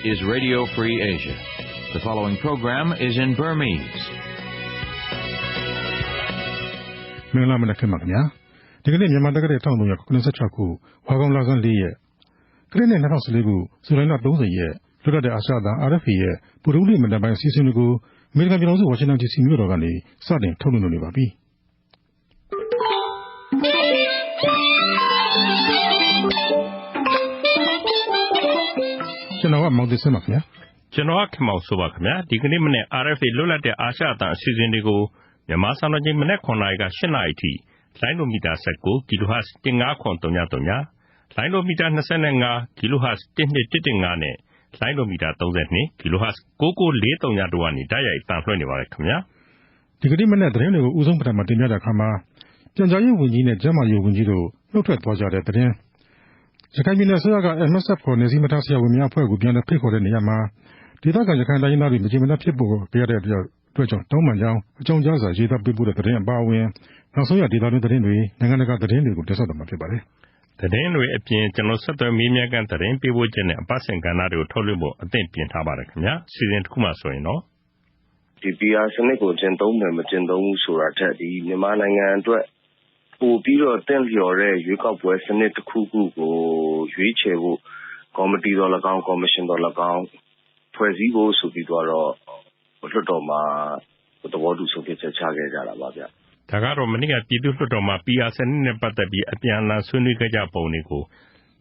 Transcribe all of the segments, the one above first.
is Radio Free Asia. The following program is in Burmese. မင်္ဂလာမနက်ခင်းပါခင်ဗျာဒီကနေ့မြန်မာတက္ကသိုလ်1396ခုဝါကောင်လာဆန်း4ရက်ခရစ်နှစ်2014ခုဇူလိုင်လ30ရက်လွတ်လပ်တဲ့အာရှသာ RFA ရဲ့ပုရုလိမန္တပိုင်းအစီအစဉ်တွေကိုအမေရိကန်ပြည်ထောင်စုဝါရှင်တန် DC မြို့တော်ကနေစတင်ထုတ်လွှင့်နေပါပြီကျွန်တော်ကမောင်သစ်ဆင်းပါခင်ဗျာကျွန်တော်ကခင်မောင်ဆိုပါခင်ဗျာဒီကနေ့မနေ့ RFA လွတ်လပ်တဲ့အာရှသာအစီအစဉ်တွေကိုမြန်မာစံတော်ချိန်မနေ့9:00နာရီက8:00နာရီထိလိုင်းဒိုမီတာ19 kHz 15333လိုင်းဒိုမီတာ25 kHz 12115နဲ့လိုင်းဒိုမီတာ32 kHz 9943တို့ကနေတိုက်ရိုက်တန်လှည့်နေပါတယ်ခင်ဗျာဒီကနေ့မနေ့သတင်းတွေကိုဦးဆုံးပထမတင်ပြတဲ့အခါမှာပြန်ကြားရေးဝန်ကြီးနဲ့ကျန်းမာရေးဝန်ကြီးတို့နှုတ်ထွက်သွားကြတဲ့သတင်းရခိုင်ပြည်နယ်အစိုးရက MSF ခေါ်နေစည်းမထားဆရာဝန်များအဖွဲ့ကိုပြန်လည်ဖိတ်ခေါ်တဲ့နေရာမှာဒေသခံရခိုင်တိုင်းရင်းသားတွေမကြေမနပ်ဖြစ်ပေါ်ခဲ့တဲ့အတွက်ကြောင့်တောင်းပန်ကြောင်းအကြောင်းကြားစာရေးသားပေးပို့တဲ့သတင်းအပါအဝင်နောက်ဆုံးရဒေသတွင်းသတင်းတွေနိုင်ငံတကာသတင်းတွေကိုတင်ဆက်သွားမှာဖြစ်ပါတယ်။သတင်းတွေအပြင်ကျွန်တော်ဆက်သွယ်မေးမြန်းခန်းသတင်းပေးပို့ခြင်းနဲ့အပတ်စဉ်ကဏ္ဍတွေကိုထုတ်လွှင့်ဖို့အသင့်ပြင်ထားပါတယ်ခင်ဗျာ။စီစဉ်တစ်ခုမှဆိုရင်တော့ဒီ PR စနစ်ကိုကျင့်သုံးမယ်မကျင့်သုံးဘူးဆိုတာထက်ဒီမြန်မာနိုင်ငံအတွက်ပို့ပြီးတော့တင့်လျော်တဲ့ရွေးကောက်ပွဲစနစ်တစ်ခုခုကိုရွေးချယ်ဖို့ကော်မတီတော်၎င်းကော်မရှင်တော်၎င်းဖွဲ့စည်းဖို့ဆိုပြီးတော့လွှတ်တော်မှာသဘောတူဆုံးဖြတ်ချက်ချခဲ့ကြတာပါဗျ။ဒါကတော့မနေ့ကပြည်သူ့လွှတ်တော်မှာ PR စနစ်နဲ့ပတ်သက်ပြီးအပြန်အလှန်ဆွေးနွေးခဲ့ကြပုံတွေကိ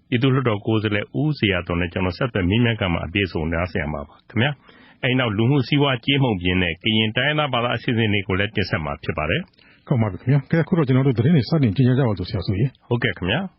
ုပြည်သူ့လွှတ်တော်ကိုယ်စားလှယ်ဦးဇေယျသွန်းနဲ့ကျွန်တော်ဆက်သွယ်မေးမြန်းခန်းမှာအပြည့်စုံနားဆင်ရမှာပါခင်ဗျာ။အဲဒီနောက်လူမှုစီးပွားကြေးမှုပြင်းနဲ့ကရင်တိုင်းသားဘာသာအစီအစဉ်တွေကိုလည်းတင်ဆက်မှာဖြစ်ပါတယ်။ကောင်းပါပြီခင်ဗျာ။ခုတော့ကျွန်တော်တို့သတင်းတွေစတင်ကြည့်ကြပါစို့ဆရာဆိုရင်ဟုတ်ကဲ့ခင်ဗျာ။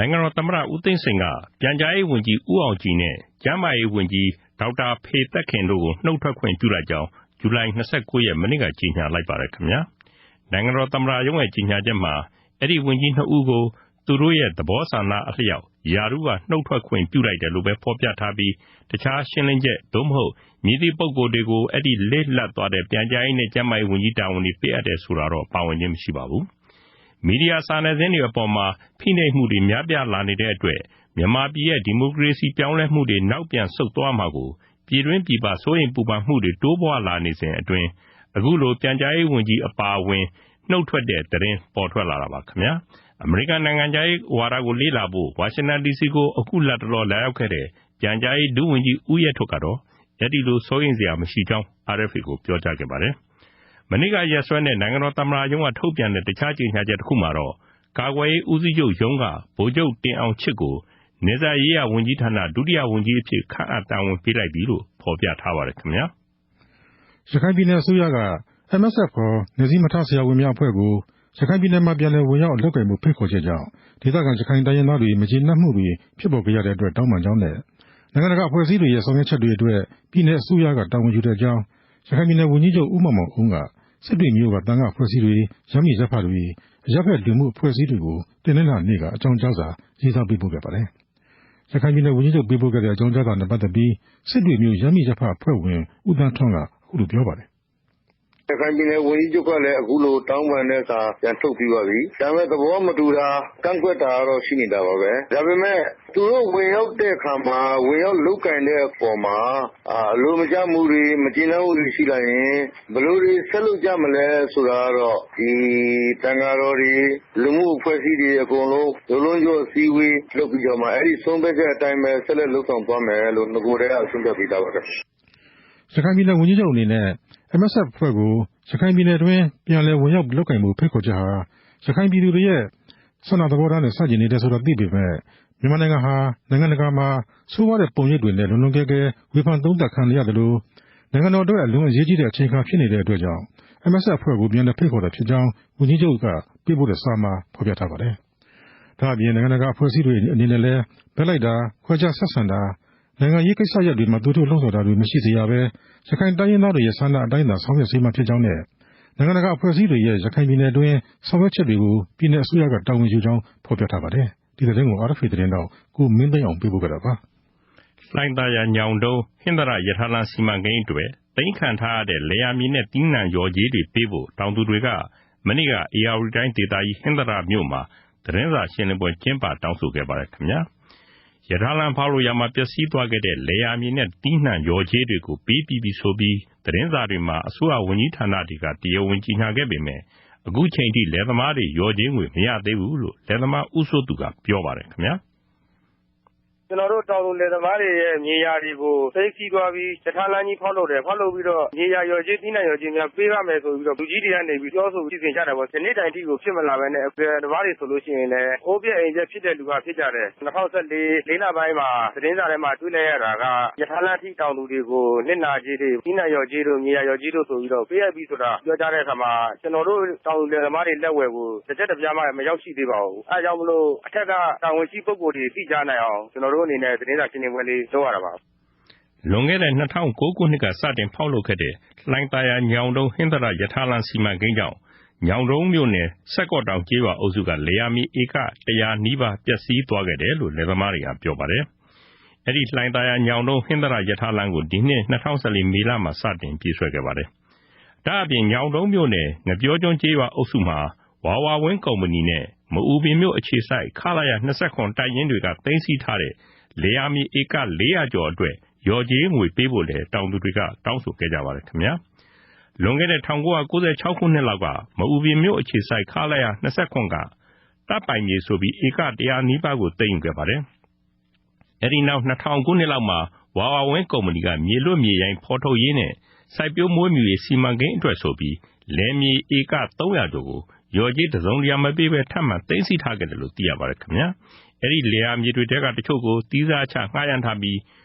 နိုင်ငံတော်သမ္မတဦးသိန်းစိန်ကပြန်ကြားရေးဝန်ကြီးဦးအောင်ကြည်နဲ့ကျန်းမာရေးဝန်ကြီးဒေါက်တာဖေသက်ခင်တို့ကိုနှုတ်ထွက်ခွင့်ပြုလိုက်ကြောင်းဇူလိုင်29ရက်မနေ့ကကြေညာလိုက်ပါတယ်ခင်ဗျာနိုင်ငံတော်သမ္မတရုံးရဲ့ကြေညာချက်မှာအဲ့ဒီဝန်ကြီး2ဦးကိုသူတို့ရဲ့သဘောဆန္ဒအလျောက်ယာရုကနှုတ်ထွက်ခွင့်ပြုလိုက်တယ်လို့ပဲဖော်ပြထားပြီးတခြားရှင်းလင်းချက်သို့မဟုတ်မည်သည့်ပုဂ္ဂိုလ်တွေကိုအဲ့ဒီလစ်လပ်သွားတဲ့ပြန်ကြားရေးနဲ့ကျန်းမာရေးဝန်ကြီးတာဝန်တွေပေးအပ်တယ်ဆိုတာတော့ပါဝင်ခြင်းမရှိပါဘူးမီဒီယာစာနယ်ဇင်းတွေအပေါ်မှာဖိနှိပ်မှုတွေများပြားလာနေတဲ့အတွက်မြန်မာပြည်ရဲ့ဒီမိုကရေစီပြောင်းလဲမှုတွေနောက်ပြန်ဆုတ်သွားမှာကိုပြည်တွင်းပြည်ပစိုးရိမ်ပူပန်မှုတွေတိုးပွားလာနေစဉ်အတွင်းအခုလိုပြန်ကြားရေးဝန်ကြီးအပါအဝင်နှုတ်ထွက်တဲ့သတင်းပေါ်ထွက်လာတာပါခင်ဗျာအမေရိကန်နိုင်ငံခြားရေးဝါဒကိုလေ့လာဖို့ဝါရှင်တန် DC ကိုအခုလတ်တလောလာရောက်ခဲ့တဲ့ပြန်ကြားရေးဒုဝန်ကြီးဦးရဲထွဋ်ကတော့အဲ့ဒီလိုစိုးရိမ်စရာမရှိကြောင်း RFA ကိုပြောကြားခဲ့ပါတယ်မနေ့ကရက်စွဲနဲ့နိုင်ငံတော်သမ္မတရုံးကထုတ်ပြန်တဲ့တခြားကြေညာချက်တစ်ခုမှာတော့ကာကွယ်ရေးဦးစီးချုပ်ရုံးကဗိုလ်ချုပ်တင်အောင်ချစ်ကိုနေဆက်ရေးရဝန်ကြီးဌာနဒုတိယဝန်ကြီးအဖြစ်ခန့်အပ်တာဝန်ပေးလိုက်ပြီလို့ဖော်ပြထားပါတယ်ခင်ဗျာရခိုင်ပြည်နယ်အစိုးရက MSF ခေါ်နေစည်းမထားဆရာဝန်များအဖွဲ့ကိုရခိုင်ပြည်နယ်မှာပြန်လည်ဝင်ရောက်လုပ်ကိုင်မှုဖိတ်ခေါ်ချက်ကြောင့်ဒေသခံရခိုင်တိုင်းရင်းသားတွေမကျေနပ်မှုတွေဖြစ်ပေါ်ခဲ့ရတဲ့အတွက်တောင်းပန်ကြောင်းနဲ့နိုင်ငံတကာအဖွဲ့အစည်းတွေရဲ့ဆောင်ရွက်ချက်တွေအတွက်ပြည်내အစိုးရကတာဝန်ယူတဲ့အကြောင်းရခိုင်ပြည်နယ်ဝန်ကြီးချုပ်ဦးမောင်မောင်အုန်းကစစ်တွေမျိုးကတန်ခါအဖွဲ့အစည်းတွေရမီဇက်ဖတ်တွေအရက်ဖက်လူမှုအဖွဲ့အစည်းတွေကိုတင်နင်္လာနေ့ကအကြောင်းကြားစာရေးသားပေးပို့ခဲ့ပါတယ်။ရခိုင်ပြည်နယ်ဝန်ကြီးချုပ်ပေးပို့ခဲ့တဲ့အကြောင်းကြားစာနဲ့ပတ်သက်ပြီးစစ်တွေမျိုးရမီဇက်ဖတ်အဖွဲ့ဝင်ဦးသန်းထွန်းကအခုလိုပြောပါတယ်ရခိုင်ပြည်နယ်ဝန်ကြီးချုပ်ကလည်းအခုလိုတောင်းပန်တဲ့အခါပြန်ထုတ်ပြီးပါပြီ။ဒါပေမဲ့သဘောမတူတာကန့်ကွက်တာတော့ရှိနေတာပါပဲ။ဒါပေမဲ့သူတို့ဝင်ရောက်တဲ့အခါမှာဝင်ရောက်လုပ်ကင်တဲ့အပေါ်မှာအလိုမကျမှုတွေမကျေနပ်မှုတွေရှိလာရင်ဘယ်လိုတွေဆက်လုပ်ကြမလဲဆိုတာကတော့ဒီတန်ဃာတော်တွေလူမှုအဖွဲ့အစည်းတွေအကုန်လုံးလုံးကျော်စည်းဝေးလုပ်ပြီးတော့မှအဲ့ဒီဆုံးဖြတ်ချက်အတိုင်းပဲဆက်လက်လုပ်ဆောင်သွားမယ်လို့ငကိုယ်တည်းကဆုံးဖြတ်ပြီးသားပါပဲ။ရခိုင်ပြည်နယ်ဝန်ကြီးချုပ်အနေနဲ့MSF အဖွဲ့ကိုရခိုင်ပြည်နယ်တွင်ပြန်လည်ဝင်ရောက်လုပ်ကိုင်မှုဖိတ်ခေါ်ချက်ဟာရခိုင်ပြည်သူတွေရဲ့ဆန္ဒသဘောထားနဲ့ဆန့်ကျင်နေတဲ့ဆိုတာသိပေမဲ့မြန်မာနိုင်ငံဟာနိုင်ငံတကာမှာဆိုးဝါးတဲ့ပုံရိပ်တွေနဲ့လွန်လွန်ကဲကဲဝေဖန်သုံးသပ်ခံရတယ်လို့နိုင်ငံတော်အတွက်အလွန်အရေးကြီးတဲ့အချိန်အခါဖြစ်နေတဲ့အတွက်ကြောင့် MSF အဖွဲ့ကိုပြန်လည်ဖိတ်ခေါ်တာဖြစ်ကြောင်းဝန်ကြီးချုပ်ကပေးပို့တဲ့စာမှာဖော်ပြထားပါတယ်။ဒါ့အပြင်နိုင်ငံတကာအဖွဲ့အစည်းတွေအနေနဲ့လည်းဘက်လိုက်တာခွဲခြားဆက်ဆံတာနိုင်ငံရေးကိစ္စရပ်တွေမှာသူတို့လှုံ့ဆော်တာတွေမရှိစေရဘဲရခိုင်တိုင်းရင်းသားတွေရဲ့ဆန္ဒအတိုင်းသာဆောင်ရွက်စေမှဖြစ်ကြောင်းနဲ့နိုင်ငံတကာအဖွဲ့အစည်းတွေရဲ့ရခိုင်ပြည်နယ်တွင်ဆောင်ရွက်ချက်တွေကိုပြည်내အစိုးရကတာဝန်ယူကြောင်းဖော်ပြထားပါတယ်။ဒီသတင်းကို RFA သတင်းတော့ကိုမင်းသိန်းအောင်ပေးပို့ခဲ့တာပါ။လှိုင်သာယာညောင်တုံးဟင်္သာရရထားလမ်းစီမံကိန်းတွေ သိမ်းခံထားရတဲ့လယ်ယာမြေနဲ့တီးနှံရော်ကြေးတွေပေးဖို့တောင်သူတွေကမနေ့ကအေယာဝတီတိုင်းဒေသကြီးဟင်္သာတမြို့မှာသတင်းစာရှင်းလင်းပွဲကျင်းပတောင်းဆိုခဲ့ပါတယ်ခင်ဗျာရထားလမ်းဖောက်လို့ရမှာပျက်စီးသွားခဲ့တဲ့လယ်ယာမြေနဲ့တီးနှံရော်ကြေးတွေကိုပေးပြီးဆိုပြီးသတင်းစာတွေမှာအစိုးရဝန်ကြီးဌာနတွေကတရားဝင်ကြေညာခဲ့ပေမဲ့အခုချိန်ထိလယ်သမားတွေရော်ကြေးငွေမရသေးဘူးလို့လယ်သမားဦးစိုးသူကပြောပါတယ်ခင်ဗျာကျွန်တော်တို့တောင်သူလယ်သမားတွေရဲ့မြေယာတွေကိုသိမ်းဆည်းသွားပြီးရထားလမ်းကြီးဖောက်လုပ်တယ်ဖောက်လုပ်ပြီးတော့မြေယာရော်ကြေးတီးနှံရော်ကြေးများပေးရမယ်ဆိုပြီးတော့လူကြီးတွေကနေပြီးပြောဆိုပြီးပြင်ကြတယ်ပေါ့ဒီနေ့တိုင်ထိကိုဖြစ်မလာဘဲနဲ့လယ်သမားတွေဆိုလို့ရှိရင်လည်းအိုးပြက်အိမ်ကျက်ဖြစ်တဲ့လူကဖြစ်ကြတယ်2014လေးလပိုင်းမှာသတင်းစာထဲမှာတွေ့လိုက်ရတာကရထားလမ်းထိတောင်သူတွေကိုနစ်နာကြေးတွေတီးနှံရော်ကြေးတို့မြေယာရော်ကြေးတို့ဆိုပြီးတော့ပေးရပြီးဆိုတာပြောကြတဲ့အခါမှာကျွန်တော်တို့တောင်သူလယ်သမားတွေလက်ဝယ်ကိုတစ်ချက်တစ်ပြားမှမရောက်ရှိသေးပါဘူးအဲကြောင့်မလို့အထက်ကတာဝန်ရှိပုဂ္ဂိုလ်တွေသိကြနိုင်အောင်ကျွန်တော်တို့အနေနဲ့သတင်းစာရှင်းလင်းပွဲလေးလုပ်ရတာပါလွန်ခဲ့တဲ့2009ခုနှစ်ကစတင်ဖောက်လုပ်ခဲ့တဲ့လှိုင်သာယာညောင်တုံးဟင်္သာတရထားလမ်းစီမံကိန်းကြောင့်ညောင်တုံးမြို့နယ်စက်ကော့တောင်ကျေးရွာအုပ်စုကလယ်ယာမြေဧက100နီးပါးပျက်စီးသွားခဲ့တယ်လို့လယ်သမားတွေကပြောပါတယ်။အဲဒီလှိုင်သာယာညောင်တုံးဟင်္သာတရထားလမ်းကိုဒီနှစ်2014မေလမှာစတင်ပြည့်ဆွဲခဲ့ပါတယ်။ဒါအပြင်ညောင်တုံးမြို့နယ်ငပြောကျွန်းကျေးရွာအုပ်စုမှာဝါဝါဝင်းကုမ္ပဏီနဲ့မအူပင်မြို့အခြေစိုက်ခလာရ29တိုက်ရင်တွေကသိမ်းဆည်းထားတဲ့လယ်ယာမြေဧက400ကျော်အတွက်ရော်ကြေးငွေပေးဖို့လည်းတောင်သူတွေကတောင်းဆိုခဲ့ကြပါတယ်ခင်ဗျာလွန်ခဲ့တဲ့1996ခုနှစ်လောက်ကမအူပင်မြို့အခြေစိုက်ခလာရ29ကတပ်ပိုင်မြေဆိုပြီးဧက100နီးပါးကိုသိမ်းယူခဲ့ပါတယ်အဲဒီနောက်2000ခုနှစ်လောက်မှာဝါဝါဝင်းကုမ္ပဏီကမြေလွတ်မြေရိုင်းဖော်ထုတ်ရေးနဲ့စိုက်ပျိုးမွေးမြူရေးစီမံကိန်းအတွက်ဆိုပြီးလယ်မြေဧက300ကျော်ကိုရော်ကြေးတစုံတရာမပေးဘဲထပ်မံသိမ်းဆည်းထားခဲ့တယ်လို့သိရပါတယ်ခင်ဗျာအဲဒီလယ်ယာမြေတွေတဲကတချို့ကိုတီးစားချငှားရမ်းထားပြီး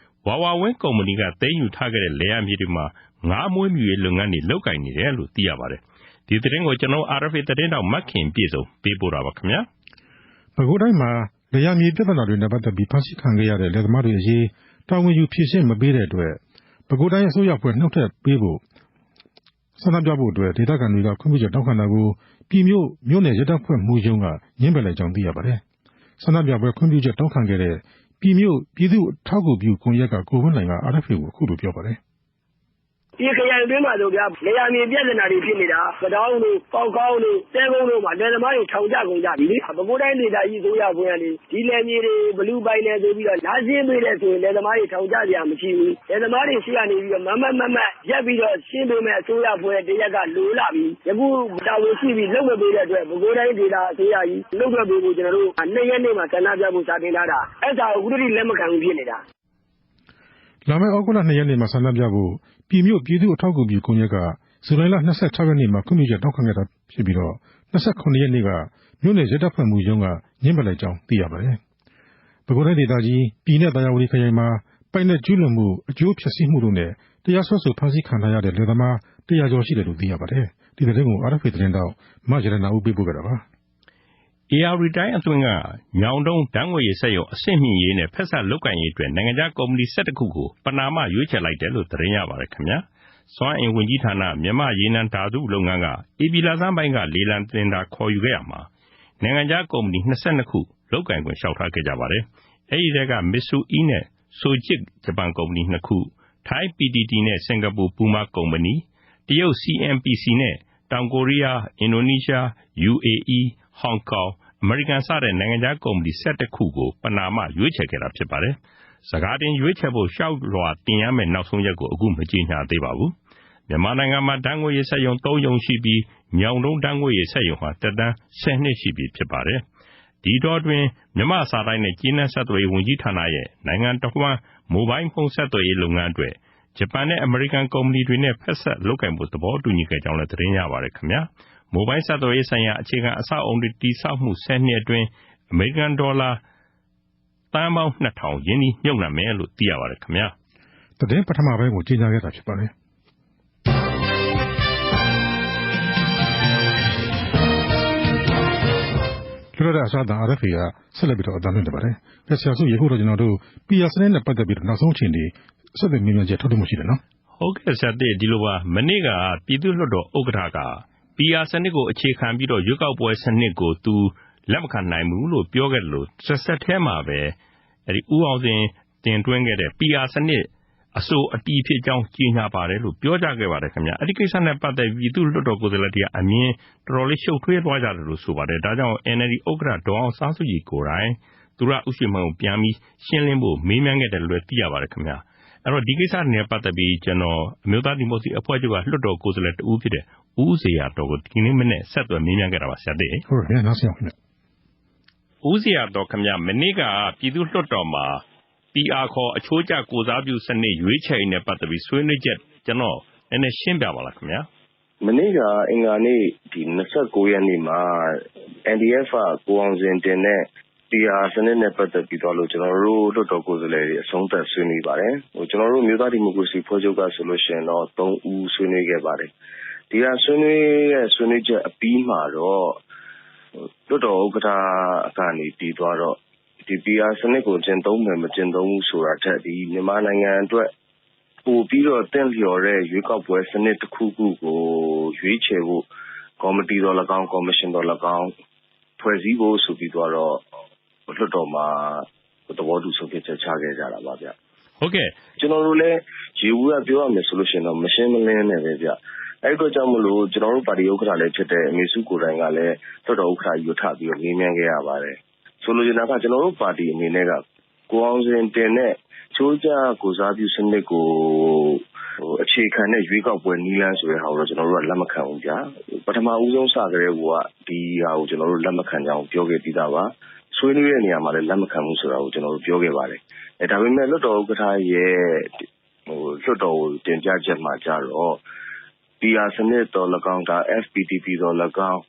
ဝါဝါဝင်းကုမ္ပဏီကသိမ်းယူထားခဲ့တဲ့လယ်ယာမြေတွေမှာငါးမွေးမြူရေးလုပ်ငန်းတွေလုပ်ကိုင်နေတယ်လို့သိရပါတယ်ဒီသတင်းကိုကျွန်တော် RFA သတင်းတောက်မတ်ခင်ပြေဆုံးပေးပို့တာပါခင်ဗျာပဲခူးတိုင်းမှာလယ်ယာမြေပြဿနာတွေနဲ့ပတ်သက်ပြီးဖန်ဆီးခံခဲ့ရတဲ့လယ်သမားတွေအရေးတာဝန်ယူဖြေရှင်းမပေးတဲ့အတွက်ပဲခူးတိုင်းအစိုးရဖွဲ့နှုတ်ထွက်ပေးဖို့ဆန္ဒပြဖို့အတွက်ဒေသခံတွေကခွင့်ပြုချက်တောင်းခံတာကိုပြည်မြို့နယ်ရဲတပ်ဖွဲ့မှူးရုံးကညှင်းပယ်လိုက်ကြောင်းသိရပါတယ်ဆန္ဒပြပွဲခွင့်ပြုချက်တောင်းခံခဲ့တဲ့ပြည်သူ့အထောက်အကူပြုကွန်ရက်ကကိုဝင်းနိုင်က RFA ကိုအခုလိုပြောပါတယ်ဒီခရိုင်အတွင်းမှာဆိုဗျာလယ်ယာမြေပြဿနာတွေဖြစ်နေတာကတောင်းတို့ပေါက်ကောင်းတို့တဲကုန်းတို့မှာလယ်သမားတွေထောင်ကြကုန်ကြပြီလေပဲခူးတိုင်းဒေသကြီးဆိုရဖွင့်ရနေဒီလယ်မြေတွေဘလူးပိုင်နေဆိုပြီးတော့လာရှင်းပေးတဲ့ဆိုရင်လယ်သမားတွေထောင်ကြကြမရှိဘူးလယ်သမားတွေရှိရနေပြီးတော့မမရက်ပြီးတော့ရှင်းပေးမဲ့အစိုးရဖွဲ့တရက်ကလိုလာပြီယခုတာဝန်ရှိပြီးလုပ်မပေးတဲ့အတွက်ပဲခူးတိုင်းဒေသအစိုးရကြီးလုပ်ရပေးဖို့ကျွန်တော်တို့2ရက်နေ့မှာဆန္ဒပြဖို့စာတင်ထားတာအဲ့ဒါကိုအခုတည်းလက်မခံဘူးဖြစ်နေတာလာမယ့်ဩဂုတ်လ2ရက်နေ့မှာဆန္ဒပြဖို့ပြည်သူ့အထောက်အကူပြုကွန်ရက်ကဇူလိုင်လ26ရက်နေ့မှာခွင့်ပြုချက်တောင်းခံခဲ့တာဖြစ်ပြီးတော့29ရက်နေ့ကမြို့နယ်ရဲတပ်ဖွဲ့မှူးရုံးကညှင်းပယ်လိုက်ကြောင်းသိရပါတယ်။ပဲခူးတိုင်းဒေသကြီးပြည်내သာယာဝတီခရိုင်မှာပိုင်နယ်ကျူးလွန်မှုအကျိုးဖျက်ဆီးမှုတို့နဲ့တရားစွဲဆိုဖမ်းဆီးခံထားရတဲ့လယ်သမား100ကျော်ရှိတယ်လို့သိရပါတယ်။ဒီသတင်းကို RFA သတင်းတောက်မရတနာဦးပေးပို့ခဲ့တာပါ။အေယာဝတီတိုင်းအတွင်းကညောင်တုံးဓာတ်ငွေရည်စက်ရုံအဆင့်မြင့်ရေးနဲ့ဖက်ဆက်လုပ်ကိုင်ရေးအတွက်နိုင်ငံခြားကုမ္ပဏီ12ခုကိုပနာမရွေးချယ်လိုက်တယ်လို့သတင်းရပါတယ်ခင်ဗျာ။စွမ်းအင်ဝန်ကြီးဌာနမြန်မာရေနံဓာတုလုပ်ငန်းကဧပြီလဆန်းပိုင်းကလေလံတင်တာခေါ်ယူခဲ့ရမှာနိုင်ငံခြားကုမ္ပဏီ22ခုလုပ်ကိုင်ခွင့်လျှောက်ထားခဲ့ကြပါတယ်။အဲဒီထဲက Mitsui နဲ့ Sojitz ဂျပန်ကုမ္ပဏီ2ခုထိုင်း PTT နဲ့စင်ကာပူပူမာကုမ္ပဏီတရုတ် CNPC နဲ့တောင်ကိုရီးယားအင်ဒိုနီးရှား UAE ဟောင်ကောင်အမေရိကန်စတဲ့နိုင်ငံခြားကုမ္ပဏီ11ခုကိုပနာမရွေးချယ်ခဲ့တာဖြစ်ပါတယ်။စကားတင်ရွေးချယ်ဖို့လျှောက်လွှာတင်ရမယ့်နောက်ဆုံးရက်ကိုအခုမကြေညာသေးပါဘူး။မြန်မာနိုင်ငံမှာဓာတ်ငွေရည်စက်ရုံ3ရုံရှိပြီးညောင်တုံးဓာတ်ငွေရည်စက်ရုံဟာတက်တန်း10နှစ်ရှိပြီဖြစ်ပါတယ်။ဒီတော့တွင်မြန်မာစာတိုင်းနဲ့ကြေးနန်းဆက်သွယ်ရေးဝန်ကြီးဌာနရဲ့နိုင်ငံတော်ဝန်မိုဘိုင်းဖုန်းဆက်သွယ်ရေးလုပ်ငန်းအတွက်ဂျပန်နဲ့အမေရိကန်ကုမ္ပဏီတွေနဲ့ဖက်ဆက်လုပ်ကိုင်ဖို့သဘောတူညီခဲ့ကြောင်းလည်းသတင်းရပါတယ်ခင်ဗျာ။မိုဘိုင်းဆက်သွယ်ရေးဆိုင်ရာအခြေခံအဆောက်အုံတွေတည်ဆောက်မှု10နှစ်အတွင်းအမေရိကန်ဒေါ်လာသန်းပေါင်း2000ရင်းနှီးမြှုပ်နှံမယ်လို့သိရပါတယ်ခင်ဗျာ။သတင်းပထမပိုင်းကိုကြေညာခဲ့တာဖြစ်ပါတယ်။လွတ်လပ်အစားအသောက် RFA ကဆက်လက်ပြီးတော့အသံလွှင့်နေပါတယ်။ဆရာစုယခုတော့ကျွန်တော်တို့ PR စနစ်နဲ့ပတ်သက်ပြီးတော့နောက်ဆုံးအချိန်တွေဆက်သွယ်မြင်မြန်ချက်ထုတ်လွှင့်မှုရှိတယ်နော်။ဟုတ်ကဲ့ဆရာဒီလိုပါမနေ့ကပြည်သူ့လွှတ်တော်ဥက္ကဋ္ဌက PR စနစ်ကိုအခြေခံပြီးတော့ရွေးကောက်ပွဲစနစ်ကိုသူလက်မခံနိုင်ဘူးလို့ပြောခဲ့တယ်လို့ဆက်ထဲမှာပဲအဲဒီဦးအောင်စင်တင်သွင်းခဲ့တဲ့ PR စနစ် အဆိုအတီးဖြစ်ကြောင်းကြေညာပါတယ်လို့ပြောကြခဲ့ပါတယ်ခင်ဗျာအဲ့ဒီကိစ္စနဲ့ပတ်သက်ပြီးသူ့လွှတ်တော်ကိုယ်စားလှယ်တွေကအမြင်တော်တော်လေးရှုပ်ထွေးသွားကြတယ်လို့ဆိုပါတယ်ဒါကြောင့် NLD ဥက္ကဋ္ဌဒေါ်အောင်ဆန်းစုကြည်ကိုယ်တိုင်သူရဥရှိမန်ကိုပြန်ပြီးရှင်းလင်းဖို့မေးမြန်းခဲ့တယ်လို့လည်းသိရပါတယ်ခင်ဗျာအဲ့တော့ဒီကိစ္စနဲ့ပတ်သက်ပြီးကျွန်တော်အမျိုးသားဒီမိုကရေစီအဖွဲ့ချုပ်ကလွှတ်တော်ကိုယ်စားလှယ်တဦးဖြစ်တဲ့ဦးဇေယျတော်ကိုဒီနေ့မနေ့ဆက်သွယ်မေးမြန်းခဲ့တာပါဆရာသိဟုတ်ကဲ့နောက်ဆက်ခင်ဗျဦးဇေယျတော်ခင်ဗျာမနေ့ကပြည်သူ့လွှတ်တော်မှာ PR ခေါ်အချိုးကျကိုစားပြုစနစ်ရွေးချယ်ရေးနဲ့ပတ်သက်ပြီးဆွေးနွေးချက်ကျွန်တော်နည်းနည်းရှင်းပြပါလားခင်ဗျာမနေ့ကအင်္ဂါနေ့ဒီ29ရက်နေ့မှာ NDF ကိုအောင်စင်တင်တဲ့ PR စနစ်နဲ့ပတ်သက်ပြီးတော့လို့ကျွန်တော်တို့လွှတ်တော်ကိုယ်စားလှယ်တွေအဆုံးသတ်ဆွေးနွေးပါတယ်ကျွန်တော်တို့မြို့သားဒီမိုကရေစီဖွဲ့ချုပ်ကဆိုလို့ရှိရင်တော့3ဦးဆွေးနွေးခဲ့ပါတယ်ဒီကဆွေးနွေးချက်အပြီးမှာတော့လွှတ်တော်ဥက္ကဋ္ဌကနေပြီးတော့ဒီ PR စနစ်ကိုကျင့်သုံးမယ်မကျင့်သုံးဘူးဆိုတာထက်ဒီမြန်မာနိုင်ငံအတွက်ပို့ပြီးတော့တင့်လျော်တဲ့ရွေးကောက်ပွဲစနစ်တစ်ခုခုကိုရွေးချယ်ဖို့ကော်မတီတော်၎င်းကော်မရှင်တော်၎င်းဖွဲ့စည်းဖို့ဆိုပြီးတော့လွှတ်တော်မှာသဘောတူဆုံးဖြတ်ချက်ချခဲ့ကြတာပါဗျဟုတ်ကဲ့ကျွန်တော်တို့လည်းရေဦးကပြောရမယ်ဆိုလို့ရှိရင်တော့မရှင်းမလင်းနဲ့ပဲဗျအဲ့တော့ကြောင့်မလို့ကျွန်တော်တို့ပါတီဥက္ကဋ္ဌလည်းဖြစ်တဲ့အမေစုကိုယ်တိုင်ကလည်းလွှတ်တော်ဥက္ကဋ္ဌကြီးကိုထပ်ပြီးတော့မေးမြန်းခဲ့ရပါတယ်ဆိုလိုချင်တာကကျွန်တော်တို့ပါတီအနေနဲ့ကကိုအောင်စင်တင်တဲ့ချိုးကြကိုစားပြုစနစ်ကိုအခြေခံတဲ့ရွေးကောက်ပွဲနည်းလမ်းဆိုတဲ့ဟာကိုတော့ကျွန်တော်တို့ကလက်မခံဘူးဗျာပထမဦးဆုံးစကြတဲ့ဟိုကဒီဟာကိုကျွန်တော်တို့လက်မခံကြအောင်ပြောခဲ့ပြီးသားပါဆွေးနွေးတဲ့နေရာမှာလည်းလက်မခံဘူးဆိုတာကိုကျွန်တော်တို့ပြောခဲ့ပါတယ်ဒါပေမဲ့လွှတ်တော်ဥက္ကဋ္ဌရဲ့လွှတ်တော်ကိုတင်ပြချက်မှာကြတော့ PR စနစ်တော်၎င်းဒါ FPTP တော်၎င်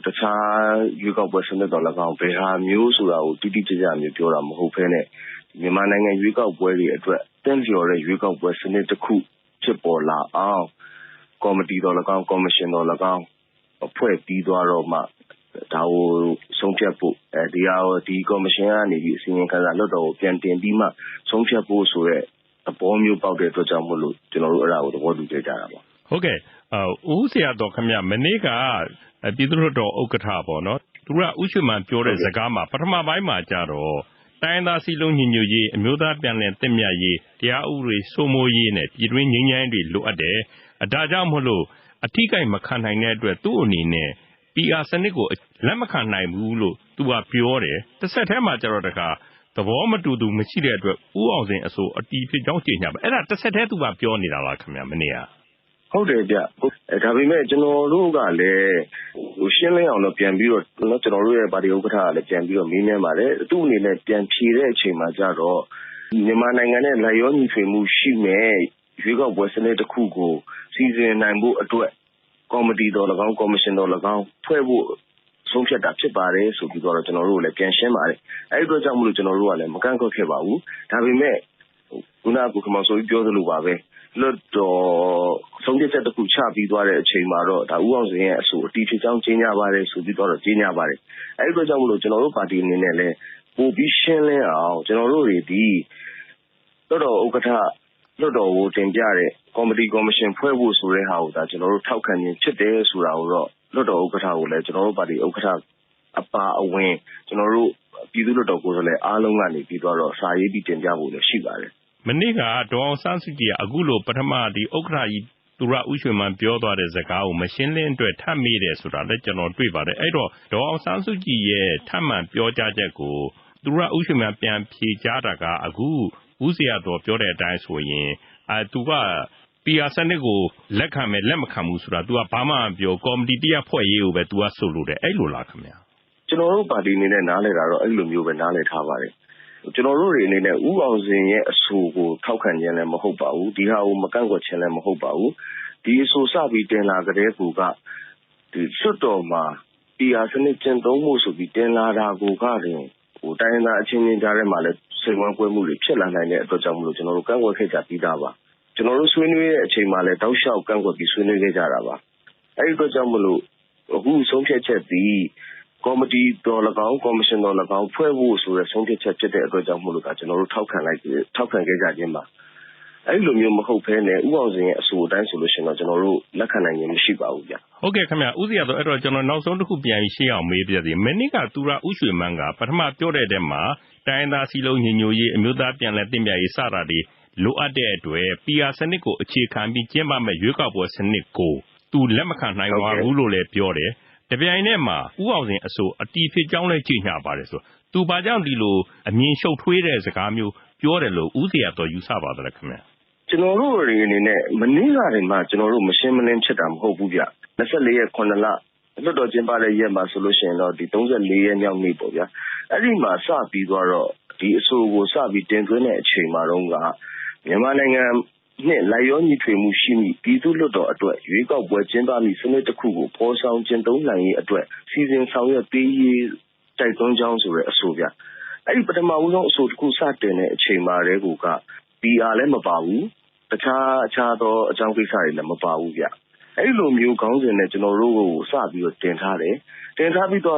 းတခြားရွေးကောက်ပွဲစနစ်တော်၎င်းဘယ်ဟာမျိုးဆိုတာကိုတိတိကျကျမျိုးပြောတာမဟုတ်ဘဲနဲ့မြန်မာနိုင်ငံရွေးကောက်ပွဲတွေအတွက်တင့်လျော်တဲ့ရွေးကောက်ပွဲစနစ်တစ်ခုဖြစ်ပေါ်လာအောင်ကော်မတီတော်၎င်းကော်မရှင်တော်၎င်းအဖွဲ့ပြီးသွားတော့မှဒါကိုဆုံးဖြတ်ဖို့ဒီကော်မရှင်ကနေပြီးအစီရင်ခံစာလွှတ်တော်ကိုပြန်တင်ပြီးမှဆုံးဖြတ်ဖို့ဆိုတဲ့သဘောမျိုးပေါက်တဲ့အတွက်ကြောင့်မို့လို့ကျွန်တော်တို့အဲ့ဒါကိုသဘောတူကြတာပါဟုတ်ကဲ့ဦးဆရာတော်ခင်ဗျမနေ့ကပြည်သူ့လွှတ်တော်ဥက္ကဋ္ဌပေါ့နော်သူကဥရွှေမန်ပြောတဲ့စကားမှာပထမပိုင်းမှာကြတော့တိုင်းသားစီလုံးညီညွတ်ရေးအမျိုးသားပြန်လည်သင့်မြတ်ရေးတရားဥပဒေစိုးမိုးရေးနဲ့ပြည်တွင်းငြိမ်းချမ်းရေးတွေလိုအပ်တယ်ဒါကြောင့်မို့လို့အထိကိမခံနိုင်တဲ့အတွက်သူ့အနေနဲ့ PR စနစ်ကိုလက်မခံနိုင်ဘူးလို့သူကပြောတယ်တစ်ဆက်တည်းမှာကြတော့တခါသဘောမတူသူမရှိတဲ့အတွက်ဦးအောင်စင်အဆိုအတီးဖြစ်ကြောင်းကြေညာပါအဲ့ဒါတစ်ဆက်တည်းသူကပြောနေတာလားခင်ဗျမနေ့ကဟုတ်တယ်ဗျဒါပေမဲ့ကျွန်တော်တို့ကလည်းရှင်းလင်းအောင်တော့ပြန်ပြီးတော့ကျွန်တော်တို့ရဲ့ပါတီဥက္ကဋ္ဌကလည်းပြန်ပြီးတော့မေးမြန်းပါတယ်သူ့အနေနဲ့ပြန်ဖြေတဲ့အချိန်မှာကြတော့မြန်မာနိုင်ငံနဲ့လက်ရောညီထွေမှုရှိမဲ့ရွေးကောက်ပွဲစနစ်တစ်ခုကိုစီစဉ်နိုင်ဖို့အတွက်ကော်မတီတော်၎င်းကော်မရှင်တော်၎င်းဖွဲ့ဖို့ဆုံးဖြတ်တာဖြစ်ပါတယ်ဆိုပြီးတော့ကျွန်တော်တို့လည်းပြန်ရှင်းပါတယ်အဲ့ဒီတော့ကြောင့်မလို့ကျွန်တော်တို့ကလည်းမကန့်ကွက်ခဲ့ပါဘူးဒါပေမဲ့ခုနကကိုခမောင်ဆိုပြီးပြောသလိုပါပဲလွတ်တော်ဆုံးဖြတ်ချက်တစ်ခုချပြီးသွားတဲ့အချိန်မှာတော့ဒါဦးအောင်စင်ရဲ့အဆိုအတီးဖြစ်ကြောင်းကြေညာပါတယ်ဆိုပြီးတော့ကြေညာပါတယ်အဲ့ဒီတော့ကြောင့်မလို့ကျွန်တော်တို့ပါတီအနေနဲ့လည်းပို့ပြီးရှင်းလင်းအောင်ကျွန်တော်တို့တွေဒီလွတ်တော်ဥက္ကဋ္ဌလွတ်တော်ကိုတင်ပြတဲ့ကော်မတီကော်မရှင်ဖွဲ့ဖို့ဆိုတဲ့ဟာကိုဒါကျွန်တော်တို့ထောက်ခံခြင်းဖြစ်တယ်ဆိုတာကိုတော့လွတ်တော်ဥက္ကဋ္ဌကိုလည်းကျွန်တော်တို့ပါတီဥက္ကဋ္ဌအပါအဝင်ကျွန်တော်တို့ပြည်သူ့လွှတ်တော်ကိုယ်စားလှယ်အားလုံးကနေပြီးတော့စာရေးပြီးတင်ပြဖို့လည်းရှိပါတယ်မနေ့ကဒေါ်အောင်ဆန်းစုကြည်ကအခုလိုပထမဒီဥက္ကဋ္ဌကြီးသူရဥရွှေမန်ပြောသွားတဲ့စကားကိုမရှင်းလင်းအတွက်ထပ်မေးတယ်ဆိုတာလည်းကျွန်တော်တွေ့ပါတယ်အဲ့တော့ဒေါ်အောင်ဆန်းစုကြည်ရဲ့ထပ်မံပြောကြားချက်ကိုသူရဥရွှေမန်ပြန်ဖြေကြားတာကအခုဦးဇေယျတော်ပြောတဲ့အတိုင်းဆိုရင်သူက PR စနစ်ကိုလက်ခံမယ်လက်မခံဘူးဆိုတာသူကဘာမှမပြောကော်မတီတရားဖွဲ့ရေးကိုပဲသူကဆိုလို့တယ်အဲ့လိုလားခင်ဗျာကျွန်တော်တို့ပါတီအနေနဲ့နားလည်တာတော့အဲ့လိုမျိုးပဲနားလည်ထားပါတယ်ကျွန်တော်တို့တွေအနေနဲ့ဦးအောင်စင်ရဲ့အဆိုကိုထောက်ခံခြင်းလည်းမဟုတ်ပါဘူးဒီဟာကိုမကန့်ကွက်ခြင်းလည်းမဟုတ်ပါဘူးဒီအဆိုစပြီးတင်လာကြတဲ့ကူကဒီစွတ်တော်မှာ PR စနစ်ကျင့်သုံးမှုဆိုပြီးတင်လာတာကိုကတင်တိုင်းသားအချင်းချင်းကြားထဲမှာလည်းစိတ်ဝမ်းကွဲမှုတွေဖြစ်လာနိုင်တဲ့အတွက်ကြောင့်မလို့ကျွန်တော်တို့ကန့်ကွက်ခဲ့ကြပြီးသားပါကျွန်တော်တို့ဆွေးနွေးတဲ့အချိန်မှာလည်းတောက်လျှောက်ကန့်ကွက်ပြီးဆွေးနွေးခဲ့ကြတာပါအဲ့ဒီအတွက်ကြောင့်မလို့အခုဆုံးဖြတ်ချက်ပြီးကော်မတီတော်၎င်းကော်မရှင်တော်၎င်းဖွဲ့ဖို့ဆိုတဲ့ဆုံးဖြတ်ချက်ဖြစ်တဲ့အတွက်ကြောင့်မို့လို့ကကျွန်တော်တို့ထောက်ခံခဲ့ကြခြင်းပါအဲ့လိုမျိုးမဟုတ်ဘဲနဲ့ဥအောင်စင်ရဲ့အဆိုအတိုင်းဆိုလို့ရှိရင်တော့ကျွန်တော်တို့လက်ခံနိုင်ခြင်းမရှိပါဘူးဗျဟုတ်ကဲ့ခင်ဗျဦးဇေယျတော့အဲ့တော့ကျွန်တော်နောက်ဆုံးတစ်ခုပြန်ရှင်းအောင်မေးပြစီမနေ့ကသူရဥရွှေမန်းကပထမပြောတဲ့တဲမှာတိုင်းသားစီလုံးညီညွတ်ရေးအမျိုးသားပြန်လည်တင့်မြတ်ရေးစတာတွေ လိုအပ်တဲ့အတွက် PR စနစ်ကိုအခြေခံပြီးကျင်းပမဲ့ရွေးကောက်ပွဲစနစ်ကိုသူလက်မခံနိုင်ပါဘူးလို့လည်းပြောတယ်တပြိုင်တည်းမှာဦးအောင်စင်အဆိုအတီဖြစ်ကြောင်းလည်းကြေညာပါတယ်ဆိုသူဘာကြောင့်ဒီလိုအမြင်ရှုပ်ထွေးတဲ့စကားမျိုးပြောတယ်လို့ဦးစီရတော်ယူဆပါတယ်ခင်ဗျာကျွန်တော်တို့တွေအနေနဲ့မနေ့ကတည်းကကျွန်တော်တို့မရှင်းမလင်းဖြစ်တာမဟုတ်ဘူးဗျ24ရက်9လလွတ်တော်ကျင်းပတဲ့ရက်မှာဆိုလို့ရှိရင်တော့ဒီ34ရက်မြောက်နေ့ပေါ့ဗျာအဲ့ဒီမှာစပြီးတော့ဒီအဆိုကိုစပြီးတင်သွင်းတဲ့အချိန်မှာတော့ကမြန်မာနိုင်ငံနဲ့လိုက်ရောညီထွေမှုရှိမိပြည်သူ့လွတ်တော်အတွက်ရွေးကောက်ပွဲကျင်းပမိစနစ်တစ်ခုကိုပေါ်ဆောင်ကျင့်သုံးနိုင်ရေးအတွက်စီစဉ်ဆောင်ရွက်ပေးရေးတိုက်တွန်းကြောင်းဆိုတဲ့အဆိုဗျအဲ့ဒီပထမဦးဆုံးအဆိုတစ်ခုစတင်တဲ့အချိန်မှာတည်းက PR လည်းမပါဘူးတခြားသောအကြောင်းကိစ္စတွေလည်းမပါဘူးဗျအဲ့လိုမျိုးခေါင်းစဉ်နဲ့ကျွန်တော်တို့ကိုစပြီးတော့တင်ထားတယ်တင်ထားပြီးတော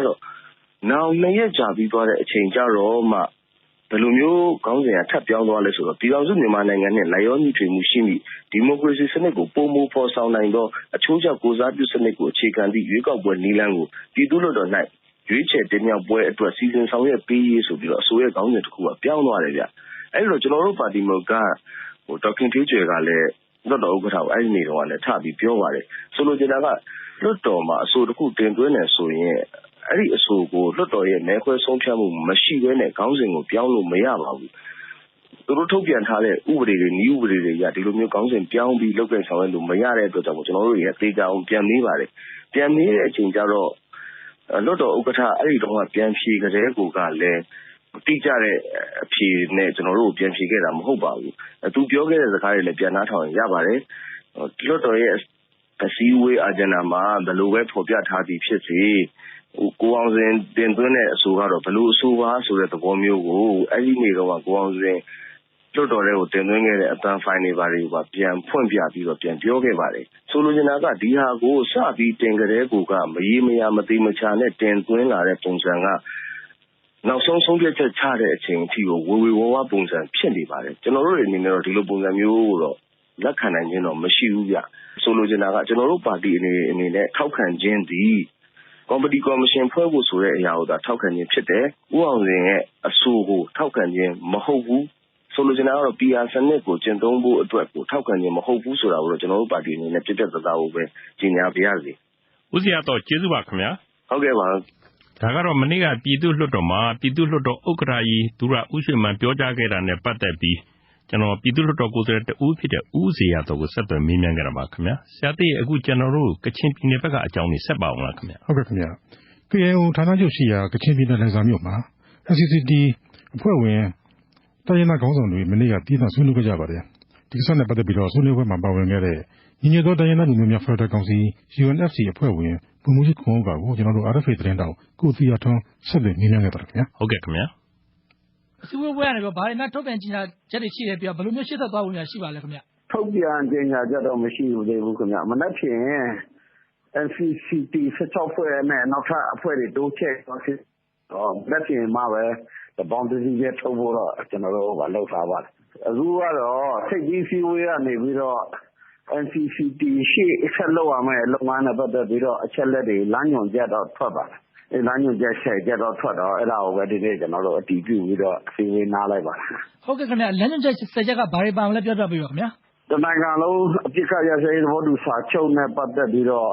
့နောက်2ရက်ကြာပြီးသွားတဲ့အချိန်ကြတော့မှဘယ်လိုမျိုးခေါင်းစဉ်ကထပ်ပြောင်းသွားလဲဆိုတော့ပြည်တော်စုမြန်မာနိုင်ငံနဲ့လိုက်ရောညီထွေမှုရှိမိဒီမိုကရေစီစနစ်ကိုပုံမှုဖော်ဆောင်နိုင်သောအချိုးကျကိုစားပြုစနစ်ကိုအခြေခံသည့်ရွေးကောက်ပွဲနည်းလမ်းကိုပြည်သူ့လွှတ်တော်၌ရွေးချယ်တင်မြှောက်ပွဲအတွက်စီစဉ်ဆောင်ရွက်ပေးရေးဆိုပြီးတော့အစိုးရခေါင်းစဉ်တစ်ခုကပြောင်းသွားတယ်ဗျအဲ့လိုကျွန်တော်တို့ပါတီမောကဒေါက်ခင်ထေးကျွယ်ကလည်းလွှတ်တော်ဥက္ကဋ္ဌကိုအဲ့ဒီနေ့တော့လည်းထပြီးပြောပါတယ်ဆိုလိုချင်တာကလွှတ်တော်မှာအဆိုတစ်ခုတင်သွင်းနေဆိုရင်အဲ့ဒီအဆိုကိုလွှတ်တော်ရဲ့မဲခွဲဆုံးဖြတ်မှုမရှိဘဲနဲ့ခေါင်းစဉ်ကိုပြောင်းလို့မရပါဘူးသူတို့ထုတ်ပြန်ထားတဲ့ဥပဒေတွေနည်းဥပဒေတွေရဒီလိုမျိုးခေါင်းစဉ်ပြောင်းပြီးလုပ်ကိုင်ဆောင်ရွက်လို့မရတဲ့အတွက်ကြောင့်ကျွန်တော်တို့တွေကသေချာအောင်ပြန်မေးပါတယ်ပြန်မေးတဲ့အချိန်ကျတော့လွှတ်တော်ဥက္ကဋ္ဌအဲ့ဒီတော့ကပြန်ဖြေကြတဲ့ကိုကလည်းတိကျတဲ့အဖြေနဲ့ကျွန်တော်တို့ပြန်ဖြေခဲ့တာမဟုတ်ပါဘူးသူပြောခဲ့တဲ့စကားတွေလည်းပြန်နှားထောင်ရပါတယ်လွှတ်တော်ရဲ့အစည်းအဝေးအဂျန်ဒါမှာဘယ်လိုပဲဖော်ပြထားသည်ဖြစ်စေကိုအောင်စင်တင်သွင်းတဲ့အဆိုကတော့ဘယ်လိုအဆိုပါဆိုတဲ့သဘောမျိုးကိုအဲ့ဒီနေ့တော့ကိုအောင်စင်လွှတ်တော်ထဲကိုတင်သွင်းခဲ့တဲ့အတန်းဖိုင်တွေပါတွေကိုပြန်ဖွင့်ပြပြီးတော့ပြန်ပြောခဲ့ပါတယ်ဆိုလိုချင်တာကဒီဟာကိုစပြီးတင်ကြတဲ့ကိုကမရေမရာမသေးမချာနဲ့တင်သွင်းလာတဲ့ပုံစံကနောက်ဆုံးဆုံးဖြတ်ချက်ချတဲ့အချိန်အထိကိုဝေဝါးပုံစံဖြစ်နေပါတယ်ကျွန်တော်တို့အနေနဲ့တော့ဒီလိုပုံစံမျိုးကိုတော့လက်ခံနိုင်ခြင်းတော့မရှိဘူးဗျဆိုလိုချင်တာကကျွန်တော်တို့ပါတီအနေနဲ့ထောက်ခံခြင်းသည်ကော်မတီကော်မရှင်ဖွဲ့ဖို့ဆိုတဲ့အရာကိုသာထောက်ခံခြင်းဖြစ်တယ်။ဦးအောင်စင်ရဲ့အဆိုကိုထောက်ခံခြင်းမဟုတ်ဘူး။ဆိုလိုချင်တာကတော့ PR စနစ်ကိုကျင့်သုံးဖို့အတွက်ကိုထောက်ခံခြင်းမဟုတ်ဘူးဆိုတာကိုတော့ကျွန်တော်တို့ပါတီအနေနဲ့ပြတ်ပြတ်သားသားကိုပဲကြေညာပြရစီ။ဦးစီရတော့ကျေးဇူးပါခင်ဗျာ။ဟုတ်ကဲ့ပါ။ဒါကတော့မနေ့ကပြည်သူ့လွှတ်တော်မှာပြည်သူ့လွှတ်တော်ဥက္ကဋ္ဌကြီးသူရဦးရွှေမန်းပြောကြားခဲ့တာနဲ့ပတ်သက်ပြီးကျွန်တော်ပြည်သူ့လွှတ်တော်ကိုယ်စားလှယ်တဦးဖြစ်တဲ့ဦးစီရတော်ကိုဆက်သွယ်မေးမြန်းကြတာပါခင်ဗျာဆရာသိအခုကျွန်တော်တို့ကချင်ပြည်နယ်ဘက်ကအကြောင်းကြီးဆက်ပါအောင်လားခင်ဗျာဟုတ်ကဲ့ခင်ဗျာ KIO ဌာနချုပ်ရှိရာကချင်ပြည်နယ်လန်စာမြို့မှာ NCCT အဖွဲ့ဝင်တိုင်းရင်းသားခေါင်းဆောင်တွေမနေ့ကပြည်ထောင်ဆွေးနွေးခဲ့ကြပါတယ်ဒီကိစ္စနဲ့ပတ်သက်ပြီးတော့ဆွေးနွေးပွဲမှာပါဝင်ခဲ့တဲ့ညီညွတ်သောတိုင်းရင်းသားလူမျိုးများဖက်ဒရယ်ကောင်စီ UNFC အဖွဲ့ဝင်ဗိုလ်မှူးကြီးခွန်ဥက္ကာကိုကျွန်တော်တို့ RFA သတင်းတောက်ကိုသီယာထွန်းဆက်သွယ်မေးမြန်းခဲ့ပါတယ်ခင်ဗျာဟုတ်ကဲ့ခင်ဗျာအစည်းအဝေးပွဲကနေပြီးဘာတွေများထုတ်ပြန်ကြေညာချက်တွေရှိတယ်ပြီးတော့ဘယ်လိုမျိုးရှေ့ဆက်သွားဖို့များရှိပါလဲခင်ဗျထုတ်ပြန်ကြေညာချက်တော့မရှိဘူးသေးဘူးခင်ဗျမနက်ဖြန် NCCT 16ဖွဲ့နဲ့နောက်ထပ်အဖွဲ့တွေတိုးချဲ့တော့လက်ဖြင့်မှပဲဘောင်တစီရဲ့ထုတ်ဖို့တော့ကျွန်တော်တို့လောက်ထားပါတယ်အခုကတော့စိတ်ကြီးစည်းဝေးကနေပြီးတော့ NCCT ရှေ့ဆက်လုပ်ရမယ်လုပ်ငန်းနဲ့ပတ်သက်ပြီးတော့အချက်လက်တွေလမ်းညွှန်ချက်တော့ထွက်ပါတယ်လမ်းညွှန်ချက်ဆက်ကြတော့ထွက်တော့အဲ့ဒါကိုပဲဒီနေ့ကျွန်တော်တို့အတည်ပြုပြီးတော့အစည်းအဝေးနားလိုက်ပါတယ်ဟုတ်ကဲ့ခင်ဗျလမ်းညွှန်ချက်ဆက်ချက်ကဘာတွေပါမလဲပြောပြပေးပါခင်ဗျာတနိုင်ငံလုံးအပြစ်ခတ်ရစေသဘောတူစာချုပ်နဲ့ပတ်သက်ပြီးတော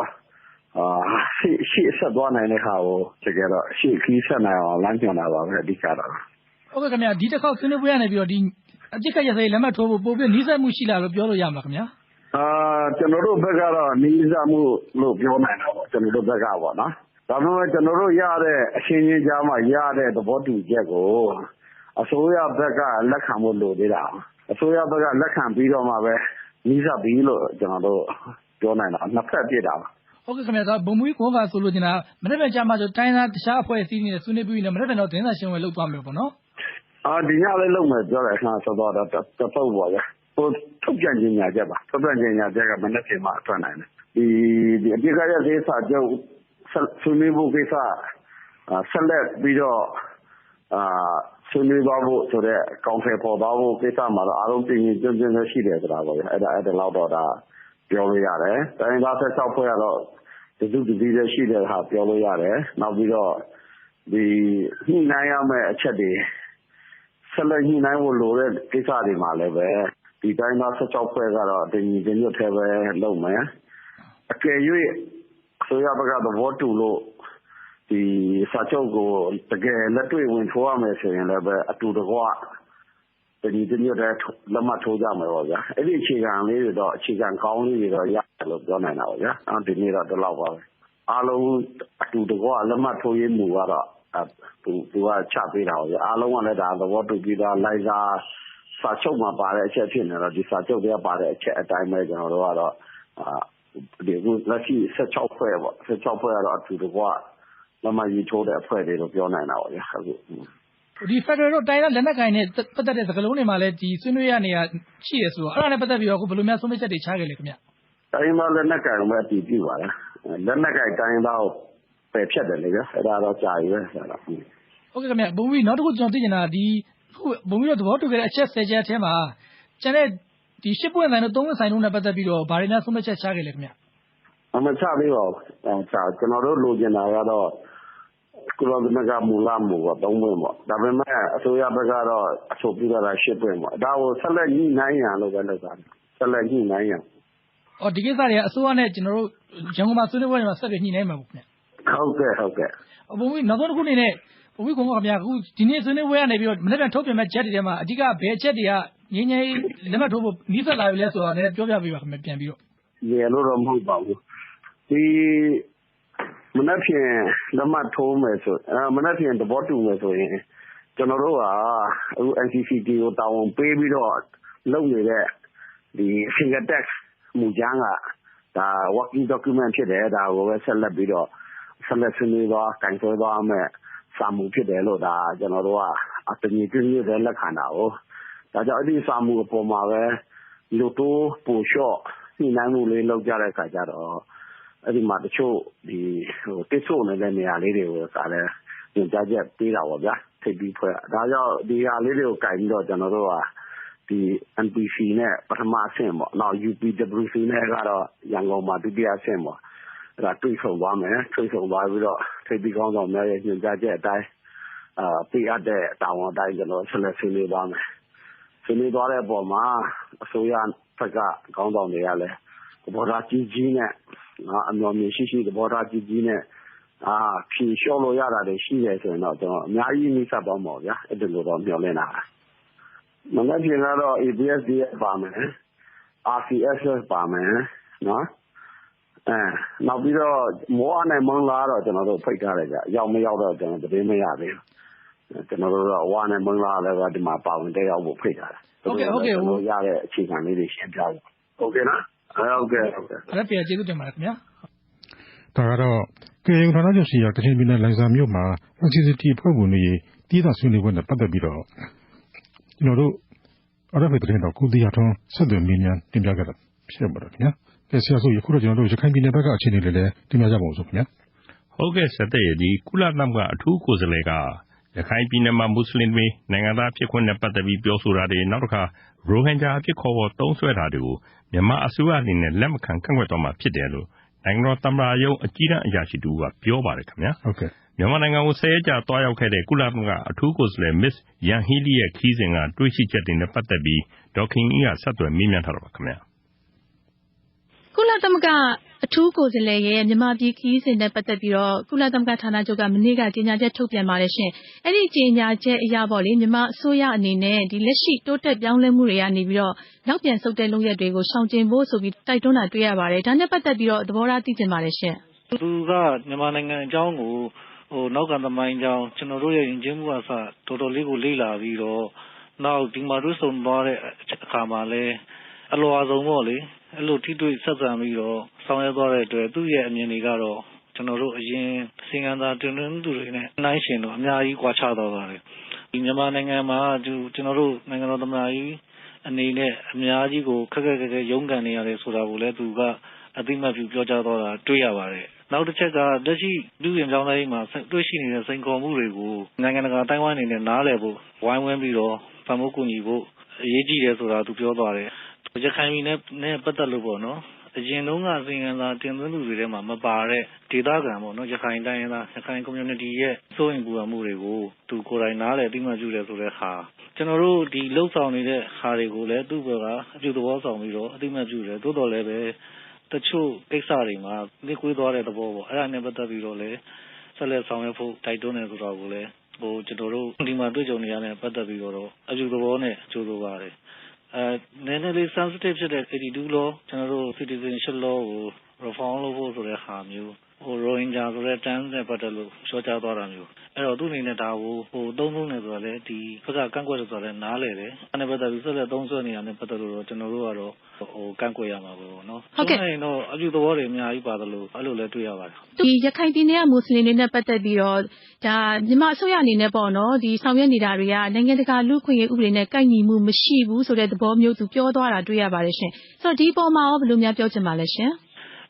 ့ရှေ့ဆက်သွားနိုင်တဲ့ခါကိုတကယ်တော့ရှေ့ခီးဆက်နိုင်အောင်လမ်းညွှန်တာပါပဲအဓိကတော့ဟုတ်ကဲ့ခင်ဗျဒီတစ်ခေါက်ဆွေးနွေးပွဲရနေပြီးတော့ဒီအပြစ်ခတ်ရစေလက်မှတ်ထိုးဖို့ပို့ပြီးနှီးစက်မှုရှိလာလို့ပြောလို့ရမှာခင်ဗျာကျွန်တော်တို့ဘက်ကတော့နှီးစက်မှုလို့ပြောနိုင်တာပေါ့ကျွန်တော်တို့ဘက်ကပေါ့နော်ဒါပေမဲ့ကျွန်တော်တို့ရတဲ့အချင်းချင်းကြားမှာရတဲ့သဘောတူချက်ကိုအစိုးရဘက်ကလက်ခံဖို့လိုသေးတာအစိုးရဘက်ကလက်ခံပြီးတော့မှပဲနှီးစက်ပြီးလို့ကျွန်တော်တို့ပြောနိုင်တာနှစ်ဖက်ပြစ်တာပါဟုတ်ကဲ့ခင်ဗျာဗိုလ်မှူးကြီးခွန်ကဆိုလို့ကျင်တာမနေ့ကကြာမှဆိုတိုင်းသားတခြားအဖွဲ့အစည်းတွေဆွေးနွေးပြီးနေမနေ့ကတော့သတင်းစာရှင်းပွဲလုပ်သွားမယ်ပေါ့နော်ဒီညလေးလုပ်မယ်ပြောတယ်ဆန်းစောတော့တပုတ်ပေါ့ဗျာဟိုထုတ်ပြန်ကြေညာချက်ပါထုတ်ပြန်ကြေညာချက်ကမနေ့ကမှထွက်နိုင်တယ်ဒီအပြစ်ကရသေးစာချုပ်ဆွေးနွေးဖို့ကိစ္စဆက်လက်ပြီးတော့ဆွေးနွေးသွားဖို့ဆိုတော့ကောင်ဖယ်ပေါ်သွားဖို့ကိစ္စမှာတော့အားလုံးပြင်ရင်ကျွန်းရှိတယ်ဆိုတာပေါ့ဗျာအဲ့ဒါလောက်တော့ဒါပြောလို့ရတယ်တိုင်းသားဆက်ဆောက်ဖွဲ့ရတော့တစုတစည်းလည်းရှိတဲ့ဟာပြောလို့ရတယ်နောက်ပြီးတော့ဒီညှိနှိုင်းရမယ့်အချက်တွေဆက်လက်ညှိနှိုင်းဖို့လိုတဲ့ကိစ္စတွေမှာလည်းပဲ ဒီတိုင်းသား16ဖွဲ့ကတော့တင်ညီတင်ညွတ်ထဲပဲလုပ်မယ်အကယ်၍ဆိုရဘကသဘောတူလို့ဒီစာချုပ်ကိုတကယ်လက်တွေ့ဝင်ထိုးရမယ်ဆိုရင်လည်းပဲအတူတကွတင်ညီတင်ညွတ်တဲ့လက်မှတ်ထိုးကြမယ်ပေါ့ဗျာအဲ့ဒီအခြေခံလေးတွေတော့အခြေခံကောင်းလေးတွေတော့ရတယ်လို့ပြောနိုင်တာပေါ့ဗျာဒီနေ့တော့ဒီလောက်ပါပဲအားလုံးအတူတကွလက်မှတ်ထိုးရေးမူကတော့သူကချပေးတာပေါ့ဗျာအားလုံးကလည်းဒါသဘောတူပြီးတော့လိုက်စားစာချုပ်မှာပါတဲ့အချက်ဖြစ်နေတော့ဒီစာချုပ်တွေကပါတဲ့အချက်အတိုင်းပဲကျွန်တော်တို့ကတော့ဒီခုလက်ရှိ16ဖွဲ့ပေါ့16ဖွဲ့ကတော့အတူတကွလက်မှတ်ရေးထိုးတဲ့အဖွဲ့တွေလို့ပြောနိုင်တာပေါ့ဗျာအခုဒီ Federal တို့တိုင်းလက်နက်ကိုင်နဲ့ပတ်သက်တဲ့စကားလုံးတွေမှာလည်းဒီဆွေးနွေးရနေရရှိရဆိုတော့အဲ့ဒါနဲ့ပတ်သက်ပြီးတော့အခုဘယ်လိုများဆုံးဖြတ်ချက်တွေချခဲ့လဲခင်ဗျတိုင်းသားလက်နက်ကိုင်ပဲအတည်ပြုပါလားလက်နက်ကိုင်တိုင်းသားကိုပယ်ဖြတ်တယ်လေဗျာအဲ့ဒါတော့ကြာပြီပဲဆရာဟုတ်ကဲ့ခင်ဗျဘုံပြီးနောက်တစ်ခုကျွန်တော်သိချင်တာဒီဘုံပြီးတော့သဘောတူခဲ့တဲ့အချက်10ချက်အထဲမှာကျန်တဲ့ဒီ10ပွင့်ဆိုင်တို့3ပွင့်ဆိုင်တို့နဲ့ပတ်သက်ပြီးတော့ဗားရင်းများဆုံးဖြတ်ချက်ချခဲ့လေခင်ဗျမချသေးပါဘူးကျွန်တော်တို့လိုချင်တာကတော့ကုလသမဂ္ဂမူလမူပေါ့3ပွင့်ပေါ့ဒါပေမဲ့အစိုးရဘက်ကတော့အဆိုပြုတာ10ပွင့်ပေါ့ဒါကိုဆက်လက်ညှိနှိုင်းရန်လို့ပဲလုပ်တာဆက်လက်ညှိနှိုင်းရန်ဒီကိစ္စတွေကအစိုးရနဲ့ကျွန်တော်တို့ရန်ကုန်မှာဆွေးနွေးပွဲတွေမှာဆက်ပြီးညှိနှိုင်းမှာပေါ့ခင်ဗျဟုတ်ကဲ့ဘုံပြီးနောက်ဆုံးတစ်ခုအနေနဲ့ဘုံပြီးကောင်ခင်ဗျအခုဒီနေ့ဆွေးနွေးပွဲကနေပြီးတော့မနေ့ကထုတ်ပြန်မဲ့ချက်တွေထဲမှာအဓိကဘယ်ချက်တွေကငင်းငယ်လက်မှတ်ထိုးဖို့နီးစပ်လာပြီလဲဆိုတော့လည်းပြောပြပေးပါခင်ဗျပြန်ပြီးတော့ရေလို့တော့မဟုတ်ပါဘူးဒီမနေ့ဖြန်လက်မှတ်ထိုးမယ်ဆိုမနေ့ဖြန်သဘောတူမယ်ဆိုရင်ကျွန်တော်တို့ကအခု NCCT ကိုတာဝန်ပေးပြီးတော့လုပ်နေတဲ့ဒီ finger text မူကြမ်းကဒါ working document ဖြစ်တယ်ဒါကိုပဲဆက်လက်ပြီးတော့ဆက်လက်ဆွေးနွေးသွားကန်ဆွဲသွားမယ်စာမှုဖြစ်တယ်လို့ဒါကျွန်တော်တို့ကအတညီပြည့်ရတဲ့လက်ခံတာကိုဒါကြောင့်အဲ့ဒီစာမှုအပေါ်မှာပဲလူတိုးပူလျှော့ညှိနှိုင်းမှုလေးလုပ်ကြတဲ့အခါကျတော့အဲ့ဒီမှာတချို့ဒီတိဆိုးနေတဲ့နေရာလေးတွေကိုကလည်းညွှန်ကြားချက်ပေးတာပေါ့ဗျာထိပ်ပြီးဖွဲ့ဒါကြောင့်ဒီဟာလေးတွေကိုကင်ပြီးတော့ကျွန်တော်တို့ကဒီ NPC နဲ့ပထမအဆင့်ပေါ့နောက် UPWC နဲ့ကတော့ရန်ကုန်မှာဒုတိယအဆင့်ပေါ့အဲ့ဒါတွေ့ဆုံသွားမယ်တွေ့ဆုံသွားပြီးတော့ထိပ်ပြီးကောင်းဆောင်များရဲ့ညွှန်ကြားချက်အတိုင်းပေးအပ်တဲ့တာဝန်အတိုင်းကျွန်တော်ဆက်လက်ဆွေးနွေးသွားမယ်ဆွေးနွေးသွားတဲ့အပေါ်မှာအစိုးရဘက်ကကောင်းဆောင်တွေကလည်းသဘောထားကြီးကြီးနဲ့အမျှော်မြင်ရှိသဘောထားကြီးကြီးနဲ့ဖြေလျှော့လို့ရတာတွေရှိတယ်ဆိုရင်တော့ကျွန်တော်အများကြီးနှိစပ်သွားမှာဗျာအဲ့ဒီလိုတော့မျှော်လင့်တာမနေ့ကကတော့ ABSDF ပါမယ် RCSS ပါမယ်နော်နောက်ပြီးတော့မောအနိုင်မုံလာတော့ကျွန်တော်တို့ဖိတ်ထားတယ်ကြရောက်မရောက်တော့ကျွန်တော်သတင်းမရသေးဘူးကျွန်တော်တို့ကဝါနဲ့မုံလာလည်းဒီမှာပါဝင်တက်ရောက်ဖို့ဖိတ်ထားတယ်ဟုတ်ကဲ့ရတဲ့အခြေခံလေးတွေရှင်းပြဖို့ဟုတ်ကဲ့နော်ဟုတ်ကဲ့အဲ့ဒါပြန်ကျေးဇူးတင်ပါတယ်ခင်ဗျာဒါကတော့ကေယုံဌာနချုပ်ရှိရာကချင်ပြည်နယ်လိုင်ဇာမြို့မှာ NCCT ဖွဲ့ဝင်တွေတည်တာဆွေးနွေးပွဲနဲ့ပတ်သက်ပြီးတော့ကျွန်တော်တို့RFA သတင်းတော်ကိုသီယာထွန်းဆက်သွယ်မေးမြန်းတင်ပြခဲ့တာဖြစ်ပါတယ်ခင်ဗျာဆရာဆိုအခုတော့ကျွန်တော်တို့ရခိုင်ပြည်နယ်ဘက်ကအခြေအနေတွေလည်းတင်ပြကြပါဦးဆိုခင်ဗျာဟုတ်ကဲ့ဆက်တဲ့ဒီကုလသမဂ္ဂအထူးကိုယ်စားလှယ်ကရခိုင်ပြည်နယ်မှာမွတ်စလင်တွေနိုင်ငံသားဖြစ်ခွင့်နဲ့ပတ်သက်ပြီးပြောဆိုတာတွေနောက်တစ်ခါရိုဟင်ဂျာအဖြစ်ခေါ်ပေါ်သုံးစွဲတာတွေကိုမြန်မာအစိုးရအနေနဲ့လက်မခံကန့်ကွက်သွားမှာဖြစ်တယ်လို့နိုင်ငံတော်သမ္မတရုံးအကြီးတန်းအရာရှိတူကပြောပါတယ်ခင်ဗျာဟုတ်ကဲ့မြန်မာနိုင်ငံကို10ရက်ကြာတွားရောက်ခဲ့တဲ့ကုလသမဂ္ဂအထူးကိုယ်စားလှယ် Miss Yan Hee Lee ရဲ့ခီးစဉ်ကတွေ့ရှိချက်တွေနဲ့ပတ်သက်ပြီးဒေါက်ခင်ကြီးကဆက်သွယ်မေးမြန်းထားတာပါခင်ဗျာကုလသမဂ္ဂအထူးကိုယ်စားလှယ်ရဲ့မြန်မာပြည်ခီးစဉ်နဲ့ပတ်သက်ပြီးတော့ကုလသမဂ္ဂဌာနချုပ်ကမနေ့ကကြေညာချက်ထုတ်ပြန်ပါတယ်ရှင်။အဲ့ဒီကြေညာချက်အရပေါ့လေမြန်မာအစိုးရအနေနဲ့ဒီလက်ရှိတိုးတက်ပြောင်းလဲမှုတွေကနေပြီးတော့နောက်ပြန်ဆုတ်တဲ့လုပ်ရက်တွေကိုရှောင်ကျဉ်ဖို့ဆိုပြီးတိုက်တွန်းတာတွေ့ရပါတယ်။ဒါနဲ့ပတ်သက်ပြီးတော့သဘောထားသိချင်ပါတယ်ရှင်။သူကမြန်မာနိုင်ငံအကြောင်းကိုနောက်ကန်သမိုင်းအကြောင်းကျွန်တော်တို့ရဲ့ယဉ်ကျေးမှုအစတော်တော်လေးကိုလေ့လာပြီးတော့နောက်ဒီမှာတွေ့ဆုံသွားတဲ့အခါမှာလည်းအလွာဆုံးပေါ့လေအဲ့လိုထိတွေ့ဆက်ဆံပြီးတော့ဆောင်ရွက်သွားတဲ့အတွက်သူ့ရဲ့အမြင်တွေကတော့ကျွန်တော်တို့အရင်စင်ကန်းသာတင်သွင်းသူတွေနဲ့နိုင်ရှင်တော့အများကြီးကွာခြားသွားပါတယ်ဒီမြန်မာနိုင်ငံမှာကျွန်တော်တို့နိုင်ငံတော်သမ္မတကြီးအနေနဲ့အများကြီးကိုခက်ခက်ရုန်းကန်နေရတယ်ဆိုတာကိုလည်းသူကအသိမှတ်ပြုပြောကြားသွားတာတွေ့ရပါတယ်နောက်တစ်ချက်ကလက်ရှိလူရင်ကြောင်းတိုင်းမှာတွေ့ရှိနေတဲ့စိန်ခေါ်မှုတွေကိုနိုင်ငံတကာတိုင်းဝိုင်းအနေနဲ့နားလည်ဖို့ဝိုင်းဝန်းပြီးတော့ပံ့ပိုးကူညီဖို့အရေးကြီးတယ်ဆိုတာသူပြောသွားတယ်ရခိုင်ပြည်နဲ့ပတ်သက်လို့ပေါ့နော်အ အရင်တုန်းကစီရင်သာတင်သွင်းသူတွေထဲမှာမပါတဲ့ဒေသခံပေါ့နော်ရခိုင်တိုင်းရင်းသားရခိုင် community ရဲ့စိုးရိမ်ပူပန်မှုတွေကိုသူကိုယ်တိုင်နားလည်သိမှတ်ပြုတယ်ဆိုတဲ့ဟာကျွန်တော်တို့ဒီလှုပ်ဆောင်နေတဲ့ဟာတွေကိုလည်းသူ့ဘက်ကအပြုသဘောဆောင်ပြီးတော့အသိမှတ်ပြုတယ်သို့တော်လည်းပဲတချို့ကိစ္စတွေမှာနှိကွေးသွားတဲ့သဘောပေါ့အဲ့ဒါနဲ့ပတ်သက်ပြီးတော့လည်းဆက်လက်ဆောင်ရွက်ဖို့တိုက်တွန်းနေဆိုတော့ကိုလည်းကျွန်တော်တို့ဒီမှာတွေ့ကြုံနေရတဲ့ပတ်သက်ပြီးတော့အပြုသဘောနဲ့ကြိုးစားပါတယ်နည်းနည်းလေး sensitive ဖြစ်တဲ့ 82 law ကျွန်တော်တို့ citizenship law ကို reform လုပ်ဖို့ဆိုတဲ့ဟာမျိုးRohingya ဆိုတဲ့ term နဲ့ပတ်သက်လို့ပြောကြားသွားတာမျိုးအဲ့တော့သူ့အနေနဲ့ဒါကိုသုံးနေဆိုတော့လေဒီဘက်ကကန့်ကွက်တယ်ဆိုတော့လည်းနားလေတယ်အဲ့နဲ့ပတ်သက်ပြီးဆက်လက်သုံးစွဲနေရတဲ့ပတ်သက်လို့ကျွန်တော်တို့ကတော့ကန့်ကွက်ရမှာပေါ့နော်ဟုတ်ကဲ့အဲ့တော့အပြုသဘောတွေအများကြီးပါတယ်လို့အဲ့လိုလည်းတွေ့ရပါတယ်ဒီရခိုင်ပြည်နယ်ကမွတ်စလင်တွေနဲ့ပတ်သက်ပြီးတော့ဒါမြန်မာအစိုးရအနေနဲ့ပေါ့နော်ဒီဆောင်ရွက်နေတာတွေကနိုင်ငံတကာလူ့ခွင့်ရေးဥပဒေနဲ့ကိုက်ညီမှုမရှိဘူးဆိုတဲ့သဘောမျိုးသူပြောသွားတာတွေ့ရပါတယ်ရှင်ဆိုတော့ဒီပေါ်မှာရောဘယ်လိုများပြောချင်ပါလဲရှင်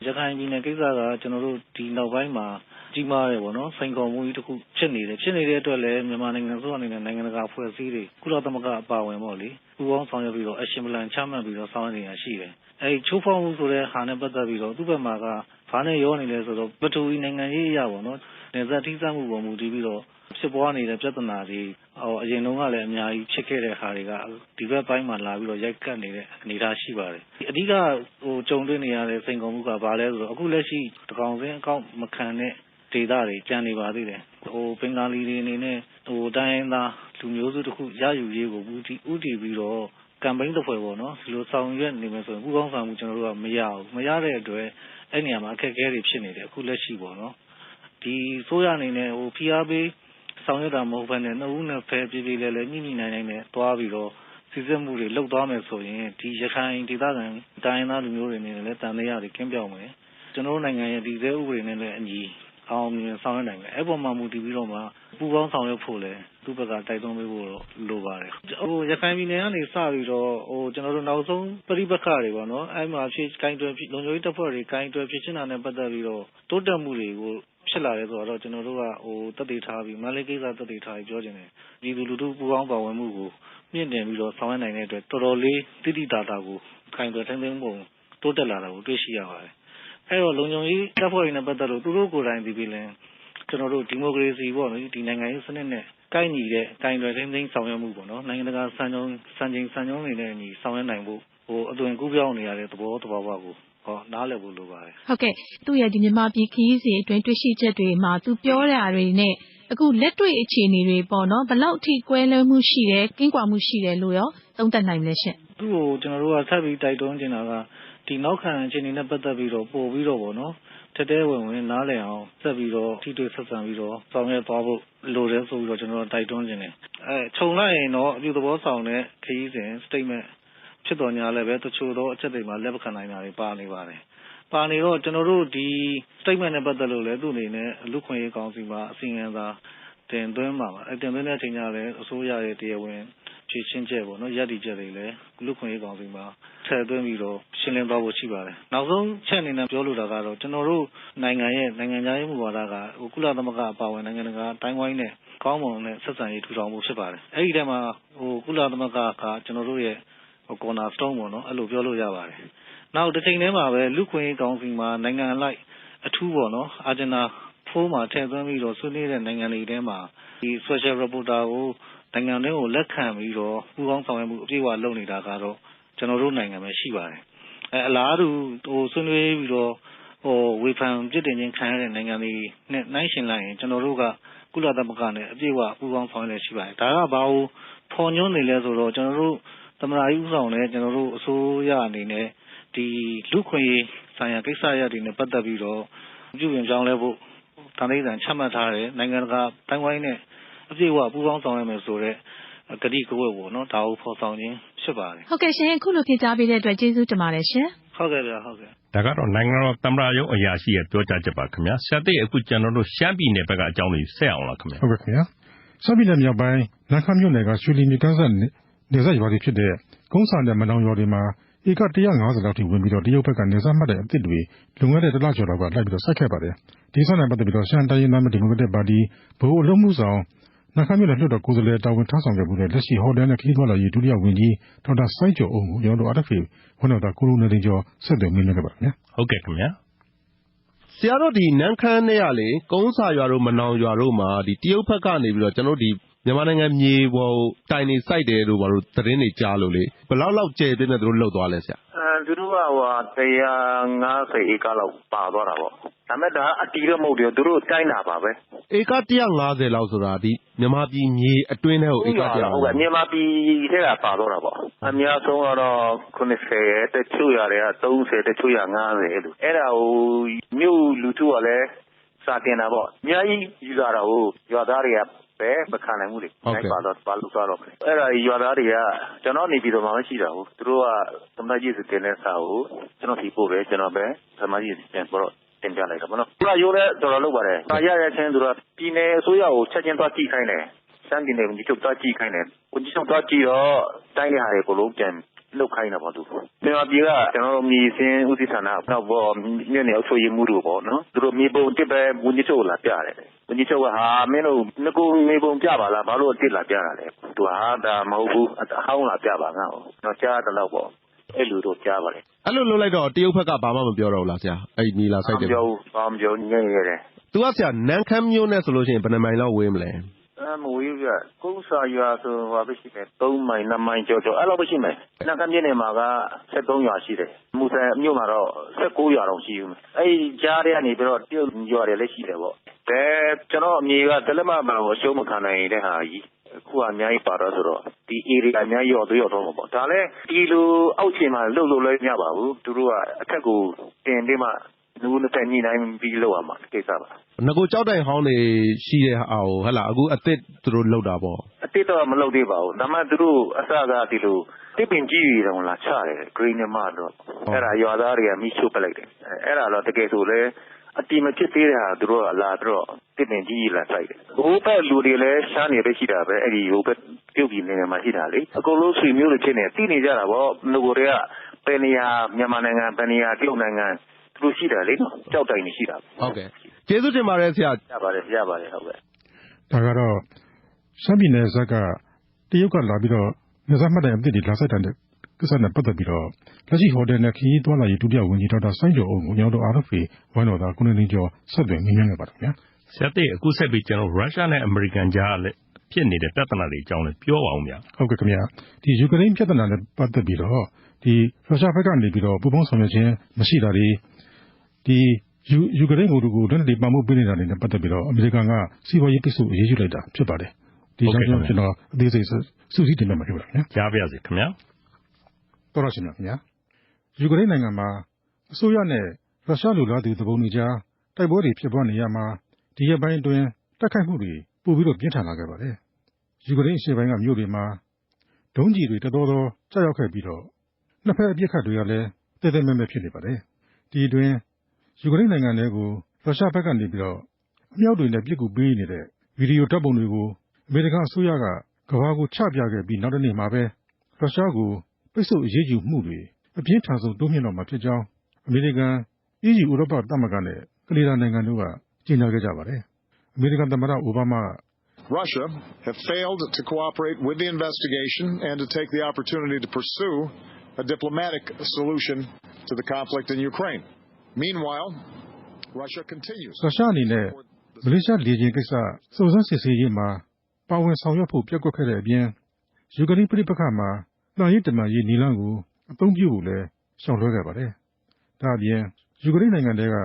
ရခိုင်ပြည်နယ်ကိစ္စကကျွန်တော်တို့ဒီနောက်ပိုင်းမှာကြီးမားတယ်ပေါ့နော်စိန်ခေါ်မှုကြီးတစ်ခုဖြစ်နေတဲ့အတွက်လည်းမြန်မာနိုင်ငံဆိုအနေနဲ့နိုင်ငံတကာအဖွဲ့အစည်းတွေကုလသမဂ္ဂအပါအဝင်ပေါ့လေပူးပေါင်းဆောင်ရွက်ပြီးတော့ action plan ချမှတ်ပြီးတော့ဆောင်ရွက်နေတာရှိတယ်အဲဒီချိုးဖောက်မှုဆိုတဲ့ဟာနဲ့ပတ်သက်ပြီးတော့သူ့ဘက်မှာကဘာနဲ့ရောနေလဲဆိုတော့ပထဝီနိုင်ငံရေးအရာပေါ့နော်နေသက်ထိစပ်မှုပေါ်မူတည်ပြီးတော့ဖြစ်ပွားနေတဲ့ပြဿနာတွေအရင်တုန်းကလည်းအများကြီးဖြစ်ခဲ့တဲ့ဟာတွေကဒီဘက်ပိုင်းမှာလာပြီးတော့ရိုက်ကပ်နေတဲ့အနေအထားရှိပါတယ်အဓိကကြုံတွေ့နေရတဲ့စိန်ခေါ်မှုကဘာလဲဆိုတော့အခုလက်ရှိတကောင်စင်းအကောင့်မခံတဲ့ဒေသတွေကျန်နေပါသေးတယ်ဘင်္ဂါလီတွေအနေနဲ့တိုင်းရင်းသားလူမျိုးစုတစ်ခုရယူရေးကိုဦးတည်ပြီးတော့ကမ်ပိန်းတစ်ဖွဲ့ပေါ့နော်ဒီလိုဆောင်ရွက်နေမယ်ဆိုရင်ပူးပေါင်းဆောင်မှုကျွန်တော်တို့ကမရဘူးမရတဲ့အတွက်အဲ့နေရာမှာအခက်အခဲတွေဖြစ်နေတယ်အခုလက်ရှိပေါ့နော်ဒီဆိုရအနေနဲ့ဖိအားပေးဆောင်ရွက်တာမဟုတ်ဘဲနဲ့နှစ်ဦးနှစ်ဖက်ပြည်ပြည်လဲညှိညှိနိုင်နိုင်နဲ့တွားပြီးတော့စီစစ်မှုတွေလုပ်သွားမယ်ဆိုရင်ဒီရခိုင်ဒေသခံတိုင်းရင်းသားလူမျိုးတွေအနေနဲ့လည်းတန်တရားတွေကင်းပြောင်းမယ်ကျွန်တော်တို့နိုင်ငံရဲ့ဒီဇဲဥပဒေနဲ့လည်းအညီအောင်မြင်ဆောင်ရွက်နိုင်မယ်အဲ့ပေါ်မှာမူတည်ပြီးတော့မှပူပေါင်းဆောင်ရွက်ဖို့လဲသူ့ဘက်ကတိုက်တွန်းပေးဖို့တော့လိုပါတယ်ရခိုင်ပြည်နယ်ကနေစပြီးတော့ကျွန်တော်တို့နောက်ဆုံးပြိပက္ခတွေပေါ့နော်အဲ့မှာဖြစ်ကိုင်းတွယ်လုံခြုံရေးတပ်ဖွဲ့တွေကိုင်းတွယ်ဖြစ်ချင်တာနဲ့ပတ်သက်ပြီးတော့တိုးတက်မှုတွေကိုဖြစ်လာတယ်ဆိုတော့ကျွန်တော်တို့ကတက်တည်ထားပြီးမန္တလေးကိစ္စတက်တည်ထားပြီးပြောချင်တယ်ပြည်သူလူထုပူပေါင်းပါဝင်မှုကိုမြင့်တင်ပြီးတော့ဆောင်ရွက်နိုင်တဲ့အတွက်တော်တော်လေးတိတိတာတာကိုကိုင်းတွယ်ထိန်းသိမ်းပုံတိုးတက်လာတာကိုတွေ့ရှိရပါတယ်အဲ့တော့လုံခြုံရေးတပ်ဖွဲ့တွေနဲ့ပတ်သက်လို့သူတို့ကိုယ်တိုင်ဒီပြည်လင်ကျွန်တော်တို့ဒီမိုကရေစီပေါ့နော်ဒီနိုင်ငံရေးစနစ်နဲ့ကိုက်ညီတဲ့ကိုင်တွယ်ထိန်းသိမ်းဆောင်ရွက်မှုပေါ့နော်နိုင်ငံတကာစံချိန်စံညွှန်းတွေနဲ့ညီဆောင်ရွက်နိုင်ဖို့အသွင်ကူးပြောင်းနေရတဲ့သဘောတဘာဝကိုနားလည်ဖို့လိုပါတယ်ဟုတ်ကဲ့သူ့ရဲ့ဒီမြန်မာပြည်ခရီးစဉ်အတွင်းတွေ့ရှိချက်တွေမှာသူပြောတာတွေနဲ့အခုလက်တွေ့အခြေအနေတွေပေါ့နော်ဘယ်လောက်ထိကွဲလွဲမှုရှိတယ်ကင်းကွာမှုရှိတယ်လို့ရောသုံးသပ်နိုင်မလဲရှင့်သူ့ကိုကျွန်တော်တို့ကဆက်ပြီးတိုက်တွန်းနေတာကဒီနောက်ခံအခြေအနေနဲ့ပတ်သက်ပြီးတော့ပို့ပြီးတော့ပေါ့နော်တတဲဝင်နားလည်အောင်ဆက်ပြီးတော့ထိတွေ့ဆက်ဆံပြီးတော့ဆောင်ရွက်သွားဖို့လိုတယ်ဆိုပြီးတော့ကျွန်တော်တို့တိုက်တွန်းနေတယ်ခြုံလိုက်ရင်တော့အပြုသဘောဆောင်တဲ့ခရီးစဉ် statement ဖြစ်တော်ညာလည်းပဲတချို့သောအချက်တွေမှာလက်မခံနိုင်တာတွေပါနေပါတယ်ပါနေတော့ကျွန်တော်တို့ဒီ statement နဲ့ပတ်သက်လို့လည်းသူ့အနေနဲ့လူခွင့်ရေးကောင်စီမှာအစီအစဉ်သာတင်သွင်းမှာပါတင်သွင်းတဲ့အချိန်ကျလည်းအစိုးရရဲ့တရားဝင်ဖြည့်ရှင်းချက်ပေါ့နော်ရည်တည်ချက်တွေလည်းလူခွင့်ရေးကောင်စီမှာထည့်သွင်းပြီးတော့ရှင်းလင်းသွားဖို့ရှိပါတယ်နောက်ဆုံးချက်အနေနဲ့ပြောလိုတာကတော့ကျွန်တော်တို့နိုင်ငံရဲ့နိုင်ငံခြားရေးမူဝါဒကကုလသမဂ္ဂအပါအဝင်နိုင်ငံတကာတိုင်းဝိုင်းနဲ့ကောင်းမွန်တဲ့ဆက်ဆံရေးထူထောင်မှုဖြစ်ပါတယ်အဲ့ဒီထဲမှာကုလသမဂ္ဂကကျွန်တော်တို့ရဲ့corner stone ပေါ့နော်အဲ့လိုပြောလို့ရပါတယ်နောက်တစ်ချိန်တည်းမှာပဲလူခွင့်ရေးကောင်စီမှာနိုင်ငံအလိုက်အထူးပေါ့နော်အာဂျင်နာ4မှာထည့်သွင်းပြီးတော့ဆွေးနွေးတဲ့နိုင်ငံတွေထဲမှာဒီ special reporter ကိုနိုင်ငံတွေကိုလက်ခံပြီးတော့ပူးပေါင်းဆောင်ရွက်မှုအပြည့်အဝလုပ်နေတာကတော့ကျွန်တော်တို့နိုင်ငံပဲရှိပါတယ်အလားတူဆွေးနွေးပြီးတော့ဝေဖန်ပြစ်တင်ခြင်းခံရတဲ့နိုင်ငံတွေနဲ့နှိုင်းယှဉ်လိုက်ရင်ကျွန်တော်တို့ကကုလသမဂ္ဂနဲ့အပြည့်အဝပူးပေါင်းဆောင်ရွက်ရှိပါတယ်ဒါကဘာလို့ဖော်ညွှန်းနေလဲဆိုတော့ကျွန်တော်တို့သမ္မတကြီးဦးဆောင်တဲ့ကျွန်တော်တို့အစိုးရအနေနဲ့ဒီလူခွင့်ရေးဆိုင်ရာကိစ္စရပ်တွေနဲ့ပတ်သက်ပြီးတော့ပြုပြင်ပြောင်းလဲဖို့တန်ဖိုးတန်ချမှတ်ထားတဲ့နိုင်ငံတကာတိုင်းဝိုင်းနဲ့အပြည့်အဝပူးပေါင်းဆောင်ရွက်မယ်ဆိုတဲ့ကတိကဝတ်ပေါ့နော်ဒါကိုဖော်ဆောင်ခြင်းဖြစ်ပါတယ်ဟုတ်ကဲ့ရှင်အခုလိုဖြေကြားပေးတဲ့အတွက်ကျေးဇူးတင်ပါတယ်ရှင်ဟုတ်ကဲ့ဗျာဟုတ်ကဲ့ဒါကတော့နိုင်ငံတော်သမ္မတရုံးအရာရှိရဲ့ပြောကြားချက်ပါခင်ဗျာဆရာသိအခုကျွန်တော်တို့ရှမ်းပြည်နယ်ဘက်ကအကြောင်းတွေဆက်အောင်လားခင်ဗျာဟုတ်ကဲ့ခင်ဗျာရှမ်းပြည်နယ်မြောက်ပိုင်းနန်းခမ်းမြို့နယ်ကရွှေလီမြေကမ်းစပ်နေဆက်ရွာတွေဖြစ်တဲ့ကုန်းဆာနဲ့မနောင်ရွာတွေမှာဧက150လောက်ထိဝင်ပြီးတော့တရုတ်ဘက်ကနေဆက်မှတ်တဲ့အသစ်တွေလွန်ခဲ့တဲ့တစ်လကျော်လောက်ကလိုက်ပြီးတော့ဆက်ခဲ့ပါတယ်ဒီဆက်နဲ့ပတ်သက်ပြီးတော့ရှမ်းတိုင်းရင်းသားမျိုးဒီမိုကရက်တစ်ပါတီဗဟိုအလုပ်မှုဆောင် နခမ်းမြို့နယ်လွှတ်တော်ကိုယ်စားလှယ်တာဝန်ထမ်းဆောင်ခဲ့မှုနဲ့လက်ရှိဟော်တယ်နဲ့ခရီးသွားလာရေးဒုတိယဝန်ကြီးဒေါက်တာစိုင်းကျော်အောင်ကိုကျွန်တော်တို့ RFA ဝန်တော်သားကိုလိုနေတင်ကျော်ဆက်သွယ်မေးမြန်းခဲ့ပါခင်ဗျာဟုတ်ကဲ့ခင်ဗျာဆရာတို့ဒီနန်းခမ်းနဲ့ကလေကုန်းစာရွာတို့မနောင်ရွာတို့မှာဒီတရုတ်ဘက်ကနေပြီးတော့ကျွန်တော်တို့ဒီမြန်မာနိုင်ငံမြေပေါ်တိုင်နေစိုက်တယ်လို့ဘာလို့သတင်းတွေကြားလို့လေဘယ်လောက်ကျယ်ပြည့်နဲ့သူတို့လှုပ်သွားလဲဆရာသူတို့က150 ဧကလောက်ပါသွားတာပေါ့ဒါမဲ့ဒါအတီးတော့မဟုတ်ဘူးသူတို့တိုင်းတာပါပဲဧက150လောက်ဆိုတာဒီမြန်မာပြည်မြေအတွင်းထဲကိုဧက150ဟုတ်ကဲ့မြန်မာပြည်ထဲကပါသွားတာပေါ့အများဆုံးကတော့90တချို့ရတယ်က30တချို့ရ50အဲ့လိုအဲ့ဒါကိုမြို့လူထုကလည်းစာတင်တာပေါ့အများကြီးယူလာတာကိုရွာသားတွေကပဲမခံနိုင်ဘူးလေအဲ့ပါတော့ပါလို့ဆိုတော့အဲ့ဒါရွာသားတွေကကျွန်တော်နေပြီးတော့မှမရှိတာဘူးသူတို့ကသမ္မတကြီးစတင်တဲ့စာကိုကျွန်တော်ဒီပို့ပဲကျွန်တော်ပဲသမ္မတကြီးပြန်ပြီးတော့တင်ပြလိုက်တာပေါ့နော်သူကရိုးလဲတော်တော်လုပ်ပါတယ်ဒါရရချင်းသူကပြည်နယ်အစိုးရကိုချက်ချင်းသွားကြည့်ခိုင်းတယ်စမ်းပြည်နယ်ဝန်ကြီးချုပ်သွားကြည့်ခိုင်းတယ်ဝန်ကြီးချုပ်သွားကြည့်တော့တိုင်းတဲ့ဟာတွေကိုလုံးပြန်လောက်ခိုင်းတာပေါ့သူမြန်မာပြည်ကကျွန်တော်တို့မြေစင်းဥသိဌာနနောက်ပေါ်မြို့နယ်အုပ်ချုပ်ရေးမှူးတို့ပေါ့နော်သူတို့မြေပုံတစ်ပဲဝန်ကြီးချုပ်လာပြတယ်ဝန်ကြီးချုပ်ကဟာမင်းတို့ငကူမြေပုံပြပါလားဘာလို့တစ်လာပြတာလဲသူဟာဒါမဟုတ်ဘူးအဟောင်းလာပြပါငါ့ကိုတော့ကြားတယ်တော့ပေါ့အဲ့လိုတော့ကြားပါတယ်အဲ့လိုလုပ်လိုက်တော့တရုတ်ဘက်ကဘာမှမပြောတော့ဘူးလားဆရာအဲ့မြေလာစိုက်တယ်မပြောဘူးဘာမှမပြောညံ့ရတယ်သူကဆရာနန်းခမ်းမြို့နဲ့ဆိုလို့ရှိရင်ဘယ်နှမိုင်လောက်ဝေးမလဲမဝေးပြကုန်းစာရွာဆိုဘာပဲရှိတယ်3မိုင်2မိုင်ကျော်အဲ့လိုပဲရှိမယ်နန်းခမ်းမြို့နယ်မှာက73ရွာရှိတယ်မူဆယ်မြို့မှာတော့19ရွာတော့ရှိဦးမယ်အဲ့ကြားထဲကနေပြီးတော့တရုတ်ရွာတွေလည်းရှိတယ်ပေါ့ကျွန်တော်အမေကတလက်မမှာအရှုံးမခံနိုင်တဲ့ဟာကြီးအခုအများကြီးပါတော့ဆိုတော့ဒီ area အများကြီးရောတော့မှာပေါ့ဒါလည်းဒီလိုအောက်ခြေမှာလှုပ်လို့လည်းမရပါဘူးသူတို့ကအထက်ကိုတင်ပြီးမှလူနဲ့တိုင်ညှိနှိုင်းပြီးလောက်ရမှာကိစ္စပါငကိုကြောက်တိုင်ဟောင်းနေရှိတဲ့ဟာကိုဟဲ့လားအခုအသစ်သူတို့လှုပ်တာပေါ့အသစ်တော့မလှုပ်သေးပါဘူးဒါမှသူတို့အစကဒီလိုတစ်ပင်ကြီးတွေတော့လာချတယ် green နဲ့မှတော့အဲ့ဒါရွာသားတွေကမိရှို့ပလိုက်တယ်အဲ့ဒါတော့တကယ်ဆိုလဲအတီမဖြစ်သေးတဲ့ဟာသူတို့ကလာတော့တစ်ပင်ကြီးလာဆိုင်တယ်ဟိုဘက်လူတွေလည်းရှားနေပဲရှိတာပဲအဲ့ဒီဟိုဘက်ပြုတ်ပြီးနေမှာရှိတာလေအကုန်လုံးဆွေမျိုးတွေဖြစ်နေသိနေကြတာပေါ့ငကိုတွေကပယ်နေရမြန်မာနိုင်ငံပယ်နေရတရုတ်နိုင်ငံသူတို့ရှိတာလေနော်ကြောက်တိုင်နေရှိတာဟုတ်ကဲ့ကျေးဇူးတင်ပါတယ်ဆရာရပါတယ်ဟုတ်ကဲ့ဒါကတော့ရှမ်းပြည်နယ်ဇက်ကတရုတ်ကလာပြီးတော့နေစားမှတ်တိုင်အသစ်တွေလာစိုက်တဲ့ကိစ္စနဲ့ပတ်သက်ပြီးတော့လက်ရှိဟိုတယ်နဲ့ခရီးသွားလာရေးဒုတိယဝန်ကြီးဒေါက်တာစိုင်းကျော်အောင်ကိုကျွန်တော်တို့ RFA ဝန်တော်သားကိုနေကျော်ဆက်သွယ်မြင်မြန်ခဲ့ပါတယ်ခင်ဗျာဆရာတိအခုဆက်ပြီးကျွန်တော်ရုရှားနဲ့အမေရိကန်ကြားလည်းဖြစ်နေတဲ့ပြဿနာတွေအကြောင်းလည်းပြောပါအောင်ဗျာဟုတ်ကဲ့ခင်ဗျာဒီယူကရိန်းပြဿနာနဲ့ပတ်သက်ပြီးတော့ဒီရုရှားဘက်ကနေပြီးတော့ပူးပေါင်းဆောင်ရွက်ခြင်းမရှိတာတွေဒီယူကရိန်းကိုလက်နက်တွေပံ့ပိုးပေးနေတာတွေနဲ့ပတ်သက်ပြီးတော့အမေရိကန်ကစီးပွားရေးပိတ်ဆို့အရေးယူလိုက်တာဖြစ်ပါတယ်ဒီကြောင့်ကျွန်တော်အသေးစိတ်စုစည်းတင်ပြမှာဖြစ်ပါတယ်ခင်ဗျာကြားပါရစေခင်ဗျာတော်ရရှိမြခင်ဗျာယူကရိန်းနိုင်ငံမှာအစိုးရနဲ့ရုရှားလူလားသူသဘုံတွေကြားတိုက်ပွဲတွေဖြစ်ပွားနေရမှာဒီရက်ပိုင်းအတွင်းတိုက်ခိုက်မှုတွေပိုပြီးတော့ပြင်းထန်လာခဲ့ပါတယ်ယူကရိန်းအရှေ့ပိုင်းကမြို့တွေမှာဒုံးကျည်တွေတော်တော်ကြောက်ရောက်ခဲ့ပြီးတော့နှစ်ဖက်အပြစ်ခတ်တွေကလည်းတဲတဲမဲမဲဖြစ်နေပါတယ်ဒီအတွင်းယူကရိန်းနိုင်ငံတွေကိုရုရှားဘက်ကနေပြီးတော့အမြောက်တွေနဲ့ပြစ်ကူပေးနေတဲ့ဗီဒီယိုဓာတ်ပုံတွေကိုအမေရိကန်အစိုးရကကမ္ဘာကိုချပြခဲ့ပြီးနောက်တစ်နေ့မှာပဲရုရှားကိုပိတ်ဆို့အရေးယူမှုတွေအပြင်းထန်ဆုံးတိုးမြင့်တော့မှာဖြစ်ကြောင်းအမေရိကန် EU ဥရောပသမဂ္ဂနဲ့ကနေဒါနိုင်ငံတို့ကကြေညာခဲ့ကြပါတယ်အမေရိကန်သမ္မတအိုဘားမား Russia have failed to cooperate with the investigation and to take the opportunity to pursue a diplomatic solution to the conflict in Ukraine. Meanwhile, Russia continues. ရုရှားအနေနဲ့မလေးရှားလေယာဉ်ကိစ္စစုံစမ်းစစ်ဆေးရေးမှာပါဝင်ဆောင်ရွက်ဖို့ပျက်ကွက်ခဲ့တဲ့အပြင်ယူကရိန်းပြည်ပခါမှာနှံရေးတမန်ရေးနီလန်းကိုအသုံးပြုဖို့လည်းရှောင်လွှဲခဲ့ပါတယ်။ဒါအပြင်ယူကရိန်းနိုင်ငံတွေက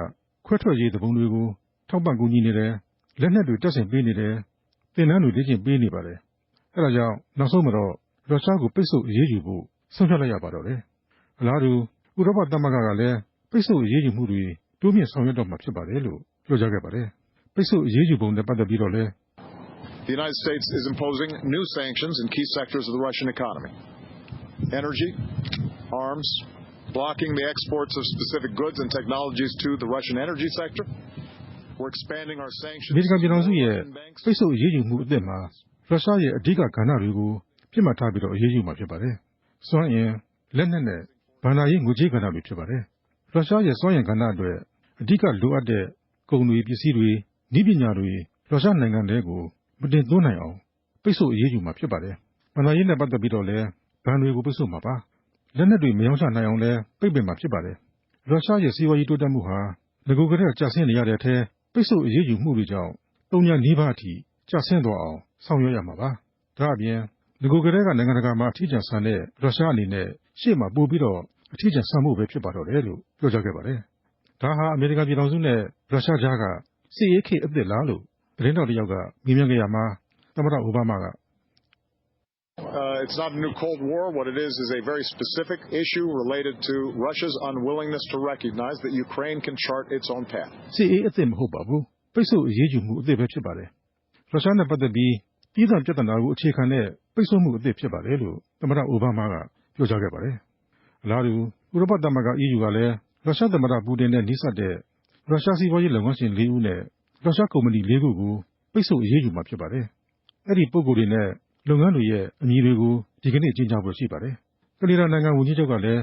ခွဲထွက်ရေးသဘုံတွေကိုထောက်ပံ့ကူညီနေတယ်၊လက်နက်တွေတပ်ဆင်ပေးနေတယ်၊သင်တန်းတွေလေ့ကျင့်ပေးနေပါတယ်။အဲဒါကြောင့်နောက်ဆုံးမှာတော့ရုရှားကိုပိတ်ဆို့အရေးယူဖို့ဆုံးဖြတ်လိုက်ရပါတော့တယ်။အလားတူဥရောပသမဂ္ဂကလည်းပိတ်ဆို့အရေးယူမှုတွေတိုးမြင့်ဆောင်ရွက်တော့မှာဖြစ်ပါတယ်လို့ပြောကြားခဲ့ပါတယ်။ပိတ်ဆို့အရေးယူပုံနဲ့ပတ်သက်ပြီးတော့လည်းThe United States is imposing new sanctions in key sectors of the Russian economy. Energy, arms, blocking the exports of specific goods and technologies to the Russian energy sector. We're expanding our sanctions. အမေရိကန်ပြည်ထောင်စုရဲ့ပိတ်ဆို့အရေးယူမှုအသစ်မှာရုရှားရဲ့အဓိကကဏ္ဍတွေကိုပြစ်မှတ်ထားပြီးတော့အရေးယူမှာဖြစ်ပါတယ်။စွမ်းအင်လက်နက်နဲ့ဘဏ္ဍာရေးငွေကြေးကဏ္ဍတွေဖြစ်ပါတယ်။ရုရှားရဲ့စွမ်းအင်ကဏ္ဍအတွက်အဓိကလိုအပ်တဲ့ကုန်တွေပစ္စည်းတွေနည်းပညာတွေရုရှားနိုင်ငံတွေကိုမတင်သွင်းနိုင်အောင် ပိတ်ဆို့အရေးယူမှာဖြစ်ပါတယ်။ဘဏ္ဍာရေးနဲ့ပတ်သက်ပြီးတော့လည်းဘဏ်တွေကိုပိတ်ဆို့မှာပါ။လက်နက်တွေမရောင်းချနိုင်အောင်လည်းပိတ်ပင်မှာဖြစ်ပါတယ်။ရုရှားရဲ့စီးပွားရေးတိုးတက်မှုဟာငကိုကတည်းကကျဆင်းနေရတဲ့အထက်ပိတ်ဆို့အရေးယူမှုတွေကြောင့်3 နီးပါးအထိကျဆင်းသွားအောင်ဆောင်ရွက်ရမှာပါ။ဒါအပြင်ငကိုကတည်းကနိုင်ငံတကာမှာအထီးကျန်ဆန်တဲ့ရုရှားအနေနဲ့ရှေ့မှာပို့ပြီးတော့အထီးကျန်ဆန်မှုပဲဖြစ်ပါတော့တယ်လို့ပြောကြားခဲ့ပါတယ်။ဒါဟာအမေရိကန်ပြည်ထောင်စုနဲ့ရုရှားကြားကစစ်ရေးခေတ်အသစ်လားလို့သတင်းတော်တယောက်ကမေးမြန်းခဲ့ရမှာသမ္မတအိုဘားမားကIt's not a new Cold War. What it is a very specific issue related to Russia's unwillingness to recognize that Ukraine can chart its own path. စစ်ရေးအသစ်မဟုတ်ပါဘူး။ပိတ်ဆို့အရေးယူမှုအသစ်ပဲဖြစ်ပါတယ်။ရုရှားနဲ့ပတ်သက်ပြီးပြည်ထောင်ပြဿနာကိုအခြေခံတဲ့ပိတ်ဆို့မှုအသစ်ဖြစ်ပါတယ်လို့သမ္မတအိုဘားမားကပြောကြားခဲ့ပါတယ်။အလားတူဥရောပသမဂ္ဂ EU ကလည်းရုရှားသမ္မတပူတင်နဲ့နှိစပ်တဲ့ရုရှားစီးပွားရေးလုပ်ငန်းရှင်4 ဦးနဲ့ရုရှားကုမ္ပဏီ4 ခုကိုပိတ်ဆို့အရေးယူမှာဖြစ်ပါတယ်။အဲ့ဒီပုဂ္ဂိုလ်တွေနဲ့လုပ်ငန်းတွေရဲ့အမည်တွေကိုဒီကနေ့ကြေညာဖို့ရှိပါတယ်။ကနေဒါနိုင်ငံဝန်ကြီးချုပ်ကလည်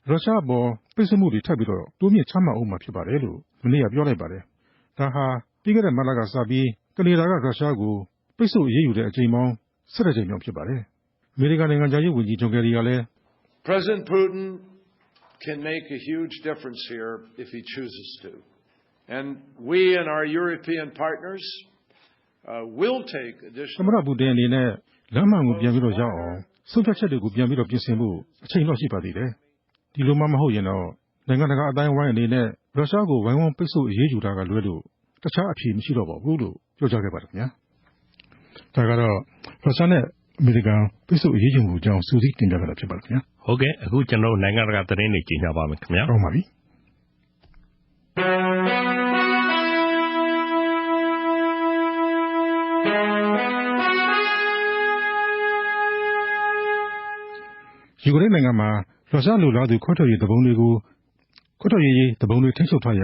းရုရှားအပေါ်ပိတ်ဆို့မှုတွေထပ်ပြီးတော့တိုးမြင့်ချမှတ်အောင်မှာဖြစ်ပါတယ်လို့မနေ့ကပြောလိုက်ပါတယ်။ဒါဟာပြီးခဲ့တဲ့မတ်လကစပြီးကနေဒါကရုရှားကိုပိတ်ဆို့အရေးယူတဲ့အကြိမ်ပေါင်း17 ကြိမ်မြောက်ဖြစ်ပါတယ်။အမေရိကန်နိုင်ငံခြားရေးဝန်ကြီးဂျွန်ကယ်ရီကလည်း President Putin can make a huge difference here if he chooses to. And we and our European partners will take additional သမ္မတပူတင်အနေနဲ့လမ်းမှန်ကိုပြန်ပြီးတော့ရောက်အောင်ဆုံးဖြတ်ချက်တွေကိုပြန်ပြီးတော့ပြင်ဆင်ဖို့အချိန်တော့ရှိပါသေးတယ်။ဒီလိုမှမဟုတ်ရင်တော့နိုင်ငံတကာအတိုင်းဝိုင်းအနေနဲ့ရုရှားကိုဝိုင်းဝန်းပိတ်ဆို့အရေးယူတာကလွဲလို့တခြားအဖြေမရှိတော့ပါဘူးလို့ပြောကြားခဲ့ပါတယ်ခင်ဗျာ။ဒါကတော့ရုရှားနဲ့အမေရိကန်ပိတ်ဆို့အရေးယူမှုအကြောင်းစူးစီးတင်ပြခဲ့တာဖြစ်ပါတယ်ခင်ဗျာ။ဟုတ်ကဲ့အခုကျွန်တော်နိုင်ငံတကာသတင်းတွေကြေညာပါမယ်ခင်ဗျာ။ဟုတ်ပါပြီ။ယူကရိန်းနိုင်ငံမှာရုရှားလူလားသူခွဲထွက်ရေးတပုံတွေကိုခွဲထွက်ရေးတပုံတွေထိန်းချုပ်ထားရ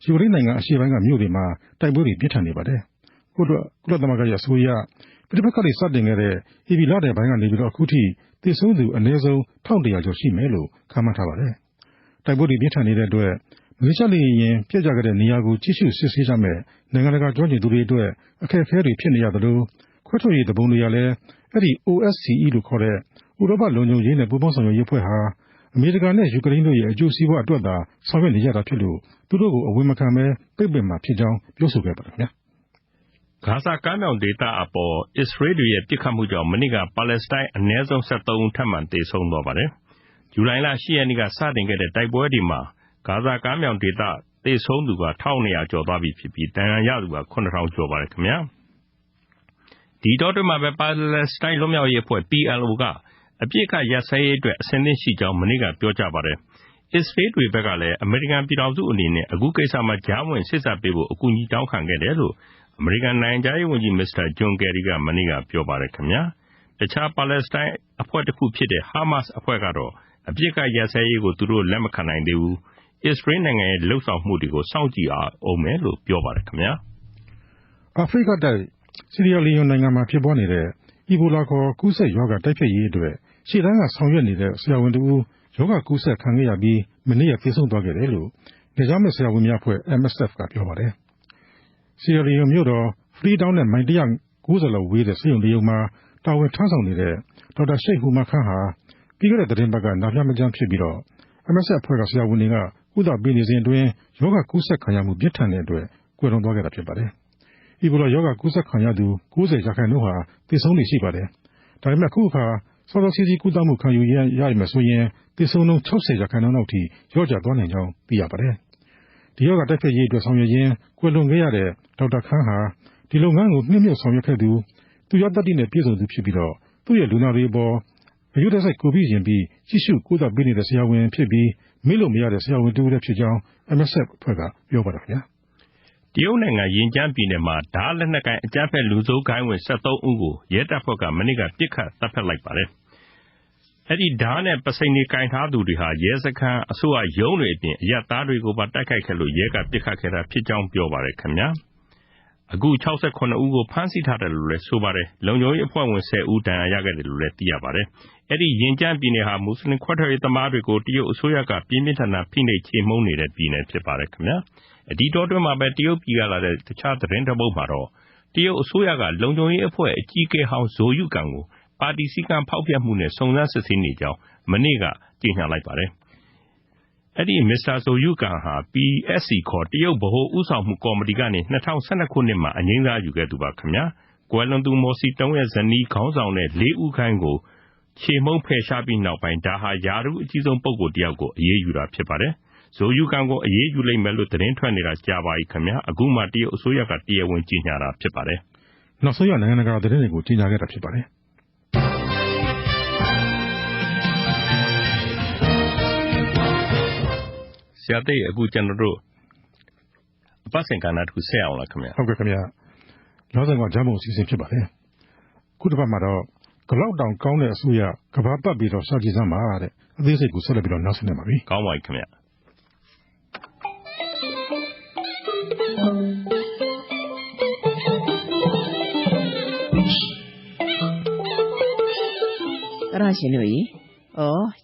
ာယူကရိန်းနိုင်ငံအရှေ့ပိုင်းကမြို့တွေမှာတိုက်ပွဲတွေပြင်းထန်နေပါတယ်။ကုလသမဂ္ဂရဲ့အဆိုအရပြစ်ခတ်တွေစတင်ခဲ့တဲ့ဧပြီလတဲ့ပိုင်းကနေပြီးတော့အခုထိသေဆုံးသူအနည်းဆုံး1100ကျော်ရှိမယ်လို့ခန့်မှန်းထားပါတယ်။တိုက်ပွဲတွေပြင်းထန်နေတဲ့အတွက်မလေးရှားလေယာဉ်ပြက်ကျခဲ့တဲ့နေရာကိုကြည့်ရှုစစ်ဆေးကြမဲ့နိုင်ငံတကာကျွမ်းကျင်သူတွေအတွက်အခက်အခဲတွေဖြစ်နေရသလိုခွဲထွက်ရေးတပုံတွေကလည်းအဲ့ဒီ OSCE လို့ခေါ်တဲ့ဥရောပလုံခြုံရေးနဲ့ပူးပေါင်းဆောင်ရွက်ရေးအဖွဲ့ဟာအမေရိကန်နဲ့ယူကရိန်းတို့ရဲ့အကျိုးစီးပွားအတွက်သာဆောင်ရွက်နေကြတာဖြစ်လို့သူတို့ကိုအဝင်မခံဘဲပိတ်ပင်မှာဖြစ်ကြောင်းပြောဆိုခဲ့ပါတယ်ခင်ဗျာ။ဂါဇာကမ်းမြောင်ဒေသအပေါ်အစ္စရေးတွေရဲ့ပစ်ခတ်မှုကြောင့်မနေ့ကပါလက်စတိုင်းအနည်းဆုံး73ဦးထပ်မံသေဆုံးသွားပါတယ်။ဇူလိုင်လ10ရက်နေ့ကစတင်ခဲ့တဲ့တိုက်ပွဲတွေမှာဂါဇာကမ်းမြောင်ဒေသသေဆုံးသူက1200ကျော်သွားပြီဖြစ်ပြီးဒဏ်ရာရသူက9000ကျော်ပါတယ်ခင်ဗျာ။ဒီတော့မှပဲပါလက်စတိုင်းလွတ်မြောက်ရေးအဖွဲ့ PLO ကအပြစ်ခတ်ရပ်စဲရေးအတွက်အစဉ်သင့်ရှိကြောင်းမနေ့ကပြောကြားပါတယ်။အစ္စရေးတွေဘက်ကလည်းအမေရိကန်ပြည်ထောင်စုအနေနဲ့အခုကိစ္စမှာကြားဝင်စစ်ဆေးပေးဖို့အကူအညီတောင်းခံခဲ့တယ်လို့အမေရိကန်နိုင်ငံခြားရေးဝန်ကြီးမစ္စတာဂျွန်ကယ်ရီကမနေ့ကပြောပါတယ်ခင်ဗျာ။တခြားပါလက်စတိုင်းအဖွဲ့တစ်ခုဖြစ်တဲ့ဟာမတ်စ်အဖွဲ့ကတော့အပြစ်ခတ်ရပ်စဲရေးကိုသူတို့လက်မခံနိုင်သေးဘူး။အစ္စရေးနိုင်ငံရဲ့လှုပ်ဆောင်မှုတွေကိုစောင့်ကြည့်အောင်မယ်လို့ပြောပါတယ်ခင်ဗျာ။အာဖရိကတိုက်ဆီရီယာလီယွန်နိုင်ငံမှာဖြစ်ပွားနေတဲ့အီဘိုလာခေါ်ကူးစက်ရောဂါတိုက်ဖျက်ရေးအတွက်ရှေ့တန်းကဆောင်ရွက်နေတဲ့ဆရာဝန်တူရောဂါကူးစက်ခံခဲ့ရပြီးမနေ့ကသေဆုံးသွားခဲ့တယ်လို့နေကြားမဲ့ဆရာဝန်များအဖွဲ့ MSF ကပြောပါတယ်။ဆီရီယာလီယွန်မြို့တော်ဖရီတောင်းနဲ့မိုင်190လောက်ဝေးတဲ့ဆေးရုံတရုံမှာတာဝန်ထမ်းဆောင်နေတဲ့ဒေါက်တာရှိတ်ဟူမာခန်းဟာပြီးခဲ့တဲ့သတင်းပတ်ကနားပြမကျန်းဖြစ်ပြီးတော့ MSF အဖွဲ့ကဆရာဝန်တွေကကုသပေးနေစဉ်အတွင်းရောဂါကူးစက်ခံရမှုပြင်းထန်တဲ့အတွက်ကွယ်လွန်သွားခဲ့တာဖြစ်ပါတယ်။အီဘိုလာရောဂါကူးစက်ခံရသူ90%ဟာသေဆုံးနေရှိပါတယ်။ဒါပေမဲ့အခုအခါစောစောစီးစီးကုသမှုခံယူရမယ်ဆိုရင်သေဆုံးနှုန်း60%လောက်ထိလျော့ကျသွားနိုင်ကြောင်းသိရပါတယ်။ဒီရောဂါတိုက်ဖျက်ရေးအတွက်ဆောင်ရွက်ရင်းကွယ်လွန်ခဲ့ရတဲ့ဒေါက်တာခန်းဟာဒီလုပ်ငန်းကိုနှိမ့်မြုပ်ဆောင်ရွက်ခဲ့သူရသတ္တိနဲ့ပြည့်စုံသူဖြစ်ပြီးတော့သူ့ရဲ့လူနာတွေအပေါ်အယူတစိုက်ကိုပြီးရင်ပြီးကြည့်ရှုကုသပေးနေတဲ့ဆရာဝန်ဖြစ်ပြီးမေ့လို့မရတဲ့ဆရာဝန်တူလည်းဖြစ်ကြောင်း MSF အဖွဲ့ကပြောပါတယ်ခင်ဗျာ။တရုတ်နိုင်ငံရင်ကျန်းပြည်နယ်မှာဓာတ်လက်နက်ကိုင်အကြမ်းဖက်လူဆိုးဂိုင်းဝင်73ဦးကိုရဲတပ်ဖွဲ့ကမနေ့ကပစ်ခတ်တပ်ဖြတ်လိုက်ပါတယ်။အဲ့ဒီဓာတ်နဲ့ပစိန်တွေကင်ထားသူတွေဟာရဲစခန်းအစိုးရရုံးတွေအပြင်အရပ်သားတွေကိုပါတိုက်ခိုက်ခဲ့လို့ရဲကပစ်ခတ်ခဲ့တာဖြစ်ကြောင်းပြောပါတယ်ခင်ဗျာ။အခု68ဦးကိုဖမ်းဆီးထားတယ်လို့လည်းဆိုပါတယ်။လုံခြုံရေးအဖွဲ့ဝင်10ဦးဒဏ်ရာရခဲ့တယ်လို့လည်းသိရပါတယ်။အဲ့ဒီရင်ကျန်းပြည်နယ်ဟာမွတ်စလင်ခွဲထွက်ရေးသမားတွေကိုတရုတ်အစိုးရကပြင်းပြင်းထန်ထန်ဖိနှိပ်ချေမှုန်းနေတဲ့ပြည်နယ်ဖြစ်ပါတယ်ခင်ဗျာ။ဒီတော့တွင်မှာပဲတရုတ်ပြည်ကလာတဲ့တခြားသတင်းတစ်ပုဒ်မှာတော့ တရုတ်အစိုးရကလုံခြုံရေးအဖွဲ့အကြီးအကဲဟောင်းဇိုယုကန်ကိုပါတီစည်းကမ်းဖောက်ဖျက်မှုနဲ့စုံစမ်းစစ်ဆေးနေကြောင်းမနေ့ကကြေညာလိုက်ပါတယ်။အဲ့ဒီမစ္စတာဇိုယုကန်ဟာ PSC ခေါ်တရုတ်ဗဟိုဥဆောင်မှုကော်မတီကနေ2012ခုနှစ်မှာအငြိမ်းစားယူခဲ့သူပါခင်ဗျာ။ကွယ်လွန်သူမော်စီတုံးရဲ့ဇနီးခေါင်းဆောင်တဲ့၄ဦးခိုင်းကိုခြေမှုန်းဖယ်ရှားပြီးနောက်ပိုင်းဒါဟာယာရုအကြီးဆုံးပုဂ္ဂိုလ်တယောက်ကိုအရေးယူတာဖြစ်ပါတယ်။ဇိုယုကန်ကိုအရေးယူလိုက်မယ်လို့သတင်းထွက်နေတာကြာပါပြီခင်ဗျာ။အခုမှတရုတ်အစိုးရကတရားဝင်ကြေညာတာဖြစ်ပါတယ်။နောက်ဆုံးရနိုင်ငံတကာသတင်းတွေကိုကြေညာခဲ့တာဖြစ်ပါတယ်။ဆရာသိအခုကျွန်တော်တို့အပတ်စဉ်ကဏ္ဍတစ်ခုဆက်အောင်လားခင်ဗျာဟုတ်ကဲ့ခင်ဗျာနောက်ဆုံးကဂျာမန်အစီအစဉ်ဖြစ်ပါတယ်ခုတစ်ပတ်မှာတော့ဂလောက်တောင်ကောင်းတဲ့အစိုးရကဘာပတ်ပြီးတော့စာကြည့်စမ်းပါတဲ့အသေးစိတ်ကိုဆက်လက်ပြီးတော့နောက်ဆက်နေပါပြီကောင်းပါပြီခင်ဗျာအဲ့ဒါရှင်တို့ကြီး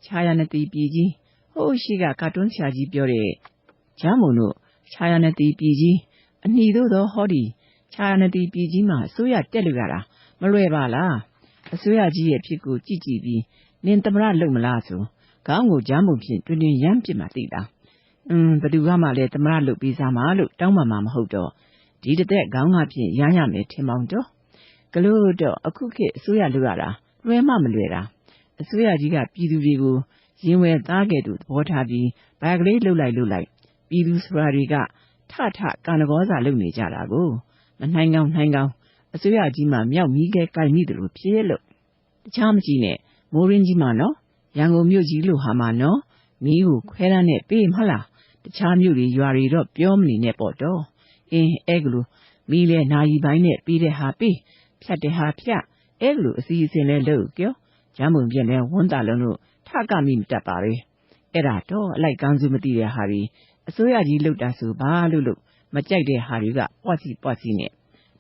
ခြာရနတိပြည်ကြီးဟိုရှိကကာတွန်းဆရာကြီးပြောတဲ့ဂျာမုံတို့ခြာရနတိပြည်ကြီးအနှီတို့သောဟောဒီခြာရနတိပြည်ကြီးမှာအစိုးရတက်လို့ရတာမလွယ်ပါလားအစိုးရကြီးရဲ့ဖြစ်ကိုကြည့်ကြည့်ပြီးနင်သမရလုံမလားဆိုခေါင်းကိုဂျာမုံဖြင့်တွင်တွင်ရမ်းပြစ်မှသိတာဘယ်သူကမှလည်းသမရလုံပေးစားမှာလို့တောင်းပန်မှာမဟုတ်တော့ဒီတစ်သက်ခေါင်းကဖြင့်ရမ်းရမယ်ထင်ပေါင်းတော့ကလို့တော့အခုခေတ်အစိုးရလုပ်ရတာလွယ်မှမလွယ်တာအစိုးရကြီးကပြည်သူတွေကိုရင်ဝယ်သားကဲ့သို့သဘောထားပြီးဗာကလေးလှုပ်လိုက်ပြည်သူဆိုတာတွေကထကံတကောစာလုပ်နေကြတာကိုမနိုင်ကောင်းအစိုးရကြီးမှမြောက်မီးခဲကိုင်မိတယ်လို့ဖြစ်လို့တခြားမကြည့်နဲ့မိုးရင်းကြီးမှနော်ရန်ကုန်မြို့ကြီးလို့ဟာမှနော်မီးကိုခွဲရမ်းနဲ့ပေးမလားတခြားမြို့တွေရွာတွေတော့ပြောမနေနဲ့ပေါ့တော့အဲ့ကလို့မီးလဲနာယီပိုင်းနဲ့ပေးတဲ့ဟာပေးဖြတ်တဲ့ဟာဖြတ်အဲ့ကလို့အစီအစဉ်လဲလုပ်ကြောဂျမ်းမုံပြက်လဲဝန်းတာလုံးလို့ထကမိမတတ်ပါပဲအဲ့ဒါတော့အလိုက်ကန်းစုမသိတဲ့ဟာတွေအစိုးရကြီးလှုပ်တာဆိုဘာလို့မကြိုက်တဲ့ဟာတွေကပွားစီနဲ့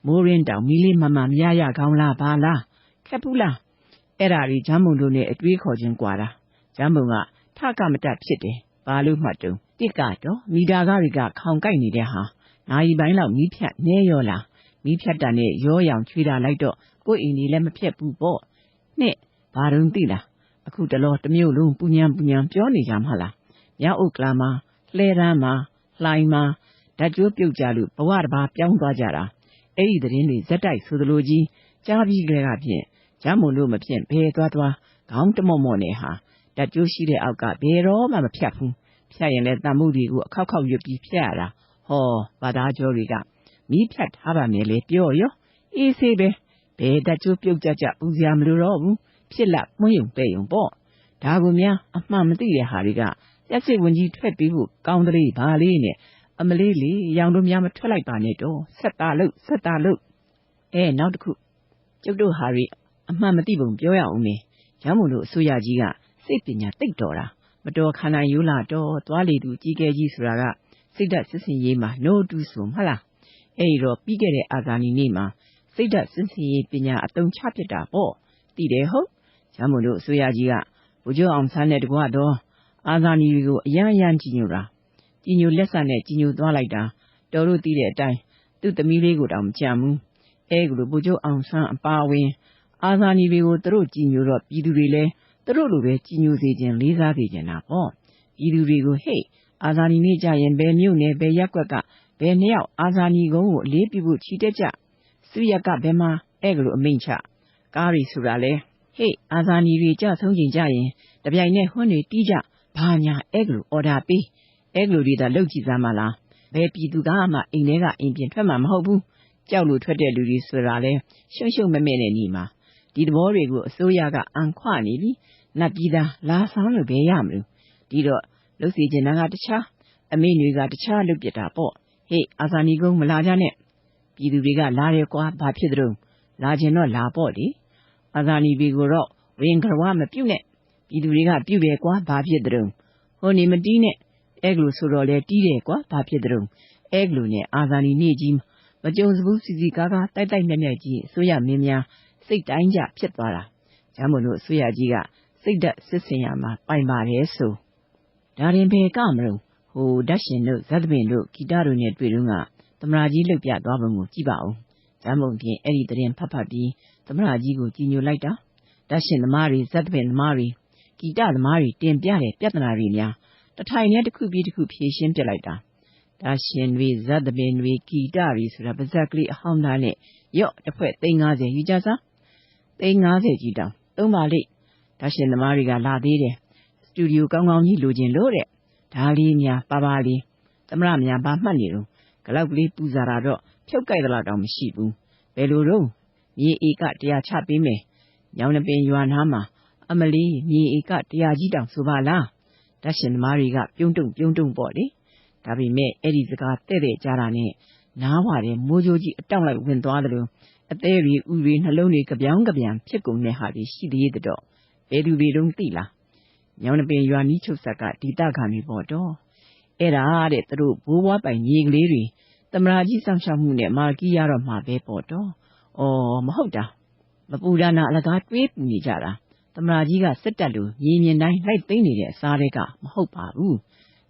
မိုးရင်းတောင်မီလေးမမမရကောင်းလားဘာလားခက်ဘူးလားအဲ့ဒါတွေဂျမ်းမုံတို့နဲ့အတွေးခေါ်ခြင်းကွာတာဂျမ်းမုံကထကမတတ်ဖြစ်တယ်ဘာလို့မှတုံတစ်ကတော့မီတာကားတွေကခေါင်ကိုက်နေတဲ့ဟာနာယီပိုင်းလောက်မီးဖြတ်နေရောလားမီးဖြတ်တာနဲ့ရောရောင်ချွေတာလိုက်တော့ကိုယ့်အိမ်ကြီးလည်းမဖြတ်ဘူးပေါ့နဲ့ဘာတုံသိလားအခုတလောတစ်မျိုးလုံးပူညံပြောနေကြမှာလားမြောက်ဥက္ကလာမှာလှဲရမ်းမှာလှိုင်းမှာဓာတ်ကြိုးပြုတ်ကြလို့ဘဝတစ်ပါးပြောင်းသွားကြတာအဲ့ဒီသတင်းတွေဇက်တိုက်ဆိုသလိုကြီးကြားပြီးကြတဲ့ကဖြင့်ဂျမ်းမုံတို့မဖြင့်ဘယ်သွားခေါင်းတမော့နဲ့ဟာဓာတ်ကြိုးရှိတဲ့အောက်ကဘယ်တော့မှမဖြတ်ဘူးဖြတ်ရင်လည်းတန်မှုတွေကိုအခောက်ရွတ်ပြီးဖြတ်ရတာဟောဘာသာကျော်တွေကမီးဖြတ်ထားပါမယ်လေပြောရောအေးဆေးပဲဘယ်ဓာတ်ကြိုးပြုတ်ကြပူစရာမလိုတော့ဘူးဖြစ်လက်မွှယုံပဲ့ယုံပေါ့ဒါကိုများအမှန်မသိတဲ့ဟာတွေကရက်စစ်ဝင်ကြီးထွက်ပြီးဖို့ကောင်းတလေးဘာလေးနဲ့အမလေးလေးရောင်တို့များမထွက်လိုက်ပါနဲ့တော့ဆက်တာလို့နောက်တစ်ခုကျုပ်တို့ဟာတွေအမှန်မသိပုံပြောရအောင်မေဂျမ်းမုံတို့အစိုးရကြီးကစိတ်ပညာတိတ်တော်တာမတော်ခန္ဓာရိုးလာတော့သွားလေသူကြီးကဲကြီးဆိုတာကစိတ်ဓာတ်စစ်စင်ရေးမှာနိုးတူးဆိုမလားအဲ့ဒီတော့ပြီးခဲ့တဲ့အာဇာနည်နေ့မှာစိတ်ဓာတ်စစ်စင်ရေးပညာအတုံးချပြစ်တာပေါ့တည်တယ်ဟုတ်ဂျမ်းမုံတို့အစိုးရကြီးကဗိုလ်ချုပ်အောင်ဆန်းနဲ့တကွတော့အာဇာနည်တွေကိုအရန်ကြီးညိုတာကြီးညိုလက်ဆံနဲ့ကြီးညိုသွားလိုက်တာတော်တို့သိတဲ့အတိုင်းသူ့သမီးလေးကိုတောင်မကြံဘူးအဲကလိုဗိုလ်ချုပ်အောင်ဆန်းအပါဝင်အာဇာနည်တွေကိုသူတို့ကြီးညိုတော့ပြည်သူတွေလည်းသူတို့လိုပဲကြီးညိုစေခြင်းလေးစားစေခြင်းတာပေါ့ပြည်သူတွေကိုဟေ့အာဇာနည်နေ့ကြရင်ဘယ်မြို့နယ်ဘယ်ရပ်ကွက်ကဘယ်နှစ်ယောက်အာဇာနည်ကုန်းကိုအလေးပြုဖို့ချီတက်ကြစုရက်ကဘယ်မှာအဲကလိုအမိန့်ချကားရီဆိုတာလဲဟေ့အာဇာနည်တွေကြဆုံးချိန်ကြရင်တပြိုင်နဲ့ဟွန်းတွေတီးကြဘာညာအဲကလိုအော်ဒါပေးအဲကလိုတွေသာလုပ်ကြည့်စမ်းပါလားဘယ်ပြည်သူကမှအိမ်ထဲကအိမ်ပြင်ထွက်မှာမဟုတ်ဘူးကြောက်လို့ထွက်တဲ့လူတွေဆိုတာလဲရှုံမဲ့နဲ့ညီမှာဒီသဘောတွေကိုအစိုးရကအန်ခွနေပြီနတ်ပြည်သားလာဆောင်လို့ဘယ်ရမလို့ဒီတော့လှုပ်စီကျင်တာကတခြားအမိတွေကတခြားလုပ်ပြတာပေါ့ဟေ့အာဇာနည်ကုန်းမလာကြနဲ့ပြည်သူတွေကလာတယ်ကွာဘာဖြစ်တုံးလာခြင်းတော့လာပေါ့လေအာဇာနည်တွေကိုတော့ဝင်ကြွားမပြုတ်နဲ့ပြည်သူတွေကပြုတ်တယ်ကွာဘာဖြစ်တုံးဟိုနေမတီးနဲ့အဲကလိုဆိုတော့လေတီးတယ်ကွာဘာဖြစ်တုံးအဲကလိုနဲ့အာဇာနည်နေ့ကြီးမကြုံစဘူးစီကားတိုက်မြက်ကြီးအစိုးရမင်းများစိတ်တိုင်းကြဖြစ်သွားတာဂျမ်းမုံတို့အစိုးရကြီးကစိတ်ဓာတ်စစ်စင်ရမှာပိုင်ပါတယ်ဆိုဒါရင်ပဲကမလို့ဟိုဓာတ်ရှင်တို့ဇတ်သမင်တို့ဂီတတို့နဲ့တွေ့တော့ကသမရာကြီးလှုပ်ပြသွားပုံကိုကြည့်ပါဦး ဂျမ်းမုံပြင်အဲ့ဒီသတင်းဖတ်ပြီးသမ္မတကြီးကိုကြီးညိုလိုက်တာတရှင်သမားတွေဇက်သပင်သမားတွေဂီတသမားတွေတင်ပြတဲ့ပြဿနာတွေများတထိုင်နဲ့တစ်ခုပြီးတစ်ခုဖြေရှင်းပြလိုက်တာတရှင်တွေဇက်သပင်တွေဂီတတွေဆိုတာပါဇက်ကလေးအဟောင်းသားနဲ့ရော့တစ်ဖွဲ့350ယူကြစား350ကြီးတောင်သုံးပါလိမ့်တရှင်သမားတွေကလာသေးတယ်စတူဒီယိုကောင်းကောင်းကြီးလိုချင်လို့တဲ့ဒါလေးများပါလေးသမရများဘာမှတ်နေတော့ဂလောက်ကလေးပူဇာတာတော့ဖြုတ်ကြိုက်တော့တောင်မရှိဘူးဘယ်လိုတော့မြေဧက100ချပေးမယ်ညောင်နှပင်ရွာနားမှာအမလီမြေဧက100ကြီးတောင်ဆိုပါလားတရှင်သမားတွေကပြုံးတုံပေါ့လေဒါပေမဲ့အဲ့ဒီစကားတဲ့ကြတာနဲ့နားဝါတဲ့မိုးကြိုးကြီးအတောင့်လိုက်ဝင်သွားတယ်လို့အသေးတွေဥတွေနှလုံးတွေကပြောင်းဖြစ်ကုန်တဲ့ဟာတွေရှိသေးတဲ့တော့ဘယ်သူတွေတုံးသိလားညောင်နှပင်ရွာနီးချုပ်ဆက်ကဒေသခံတွေပေါ့တော့အဲ့ဒါတဲ့သူတို့ဘိုးဘွားပိုင်မြေကလေးတွေသမရာကြီးစောင့်ရှောက်မှုနဲ့မာကီးရတော့မှာပဲပေါ့တော့မဟုတ်တာမပူဒါနာအလကားတွေးပူနေကြတာသမရာကြီးကစစ်တပ်လိုမြေမြင်တိုင်းလိုက်သိမ်းနေတဲ့အစားတွေကမဟုတ်ပါဘူး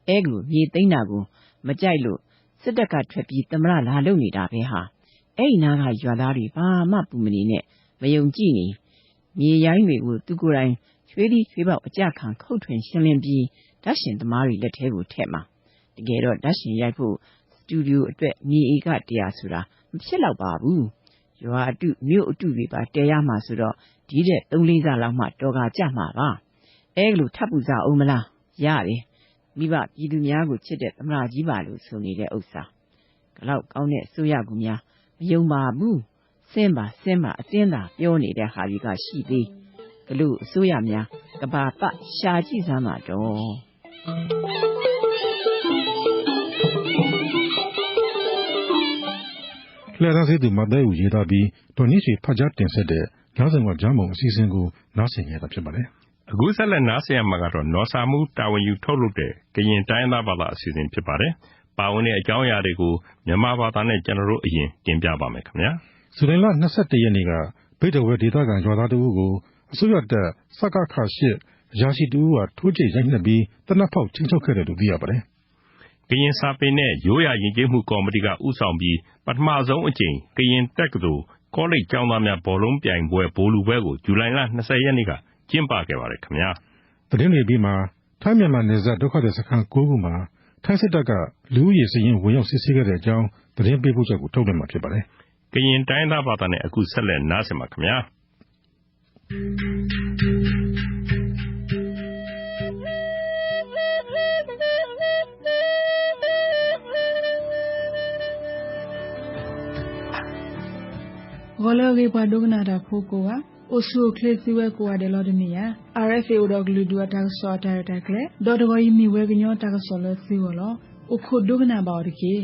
အဲ့လိုမြေသိမ်းတာကိုမကြိုက်လို့စစ်တပ်ကထွက်ပြီးသမရာလာလုပ်နေတာပဲဟာအဲ့ဒီနားကရွာသားတွေဘာမှပူမနေနဲ့မယုံကြည်နေမြေရိုင်းတွေကိုသူကိုယ်တိုင်ရွှေပေါက်အကြခံခုတ်ထွင်ရှင်းလင်းပြီးဓာတ်ရှင်သမားတွေလက်ထဲကိုထည့်မှာတကယ်တော့ဓာတ်ရှင်ရိုက်ဖို့စတူဒီယိုအတွက်မြေဧက100ဆိုတာမဖြစ်တော့ပါဘူးရွာအတုမြို့အတုတွေပါတဲရမှာဆိုတော့ဒီတဲ့3-4ဆလောက်မှတော်ကကြမှာပါအဲ့လိုထပ်ပူစားအောင်မလားရတယ်မိဘပြည်သူများကိုချစ်တဲ့သမရကြီးပါလို့ဆိုနေတဲ့ဥစ္စာကလောက်ကောင်းတဲ့အစိုးရကူများမယုံပါဘူးစင်းပါအတင်းသာပြောနေတဲ့ဟာတွေကရှိသေးကလို့အစိုးရများကဘာပရှာကြည့်စမ်းပါတော့လှည့်သားစေသူမသက်ဦးရေးသားပြီးဒေါ်နည်းစီဖတ်ကြားတင်ဆက်တဲ့နောက်ဆုံးကဂျမ်းမုံအစီအစဉ်ကိုနားဆင်ရတာဖြစ်ပါတယ်အခုဆက်လက်နားဆင်ရမှာကတော့နော်ဆာမှုတာဝန်ယူထုတ်လုပ်တဲ့ကရင်တိုင်းသားဘာသာအစီအစဉ်ဖြစ်ပါတယ်ပါဝင်တဲ့အကြောင်းအရာတွေကိုမြန်မာဘာသာနဲ့ကျွန်တော်တို့အရင်တင်ပြပါမယ်ခင်ဗျာဇူလိုင်လ22ရက်နေ့ကဗိတ်တော်ဝဲဒေသခံရွာသားတို့ကိုအစိုးရတပ်စကခ8ရာရှိတူကထိုးကျိတ်ရိုက်နှက်ပြီးတနက်ဖောက်ချင်းချုပ်ခဲ့တယ်လို့သိရပါတယ်ကရင်စာပေနဲ့ရိုးရာယဉ်ကျေးမှုကော်မတီကဥဆောင်ပြီးပထမဆုံးအကြိမ်ကရင်တက္ကသိုလ်ကောလိပ်ကျောင်းသားများဘောလုံးပြိုင်ပွဲဘိုလ်လူပွဲကိုဇူလိုင်လ20ရက်နေ့ကကျင်းပခဲ့ပါတယ်ခင်ဗျာသတင်းတွေပြီးမှာထိုင်းမြန်မာနယ်စပ်ဒုက္ခသည်စခန်း9ခုမှာထိုင်းစစ်တပ်ကလူဦးရေစရင်ဝင်ရောက်စစ်ဆေးခဲ့တဲ့အကြောင်းသတင်းပေးပို့ချက်ကိုထုတ်လွှင့်မှာဖြစ်ပါတယ်ကရင်တိုင်းသားဘာသာနဲ့အခုဆက်လက်နားဆင်ပါခင်ဗျာဂေါ်လောကေပွားဒုက္ခနာတာဖိုးကိုပါအိုဆူကလစ်စီဝဲကိုရတဲ့လော်ဒမီယာ RFA ဒေါဂလူဒူတာဆော့တာရတာကလေဒေါ်တကိုယမီဝဲကညောတာကဆော်လစီဝလောအခုဒုက္ခနာပါရကေ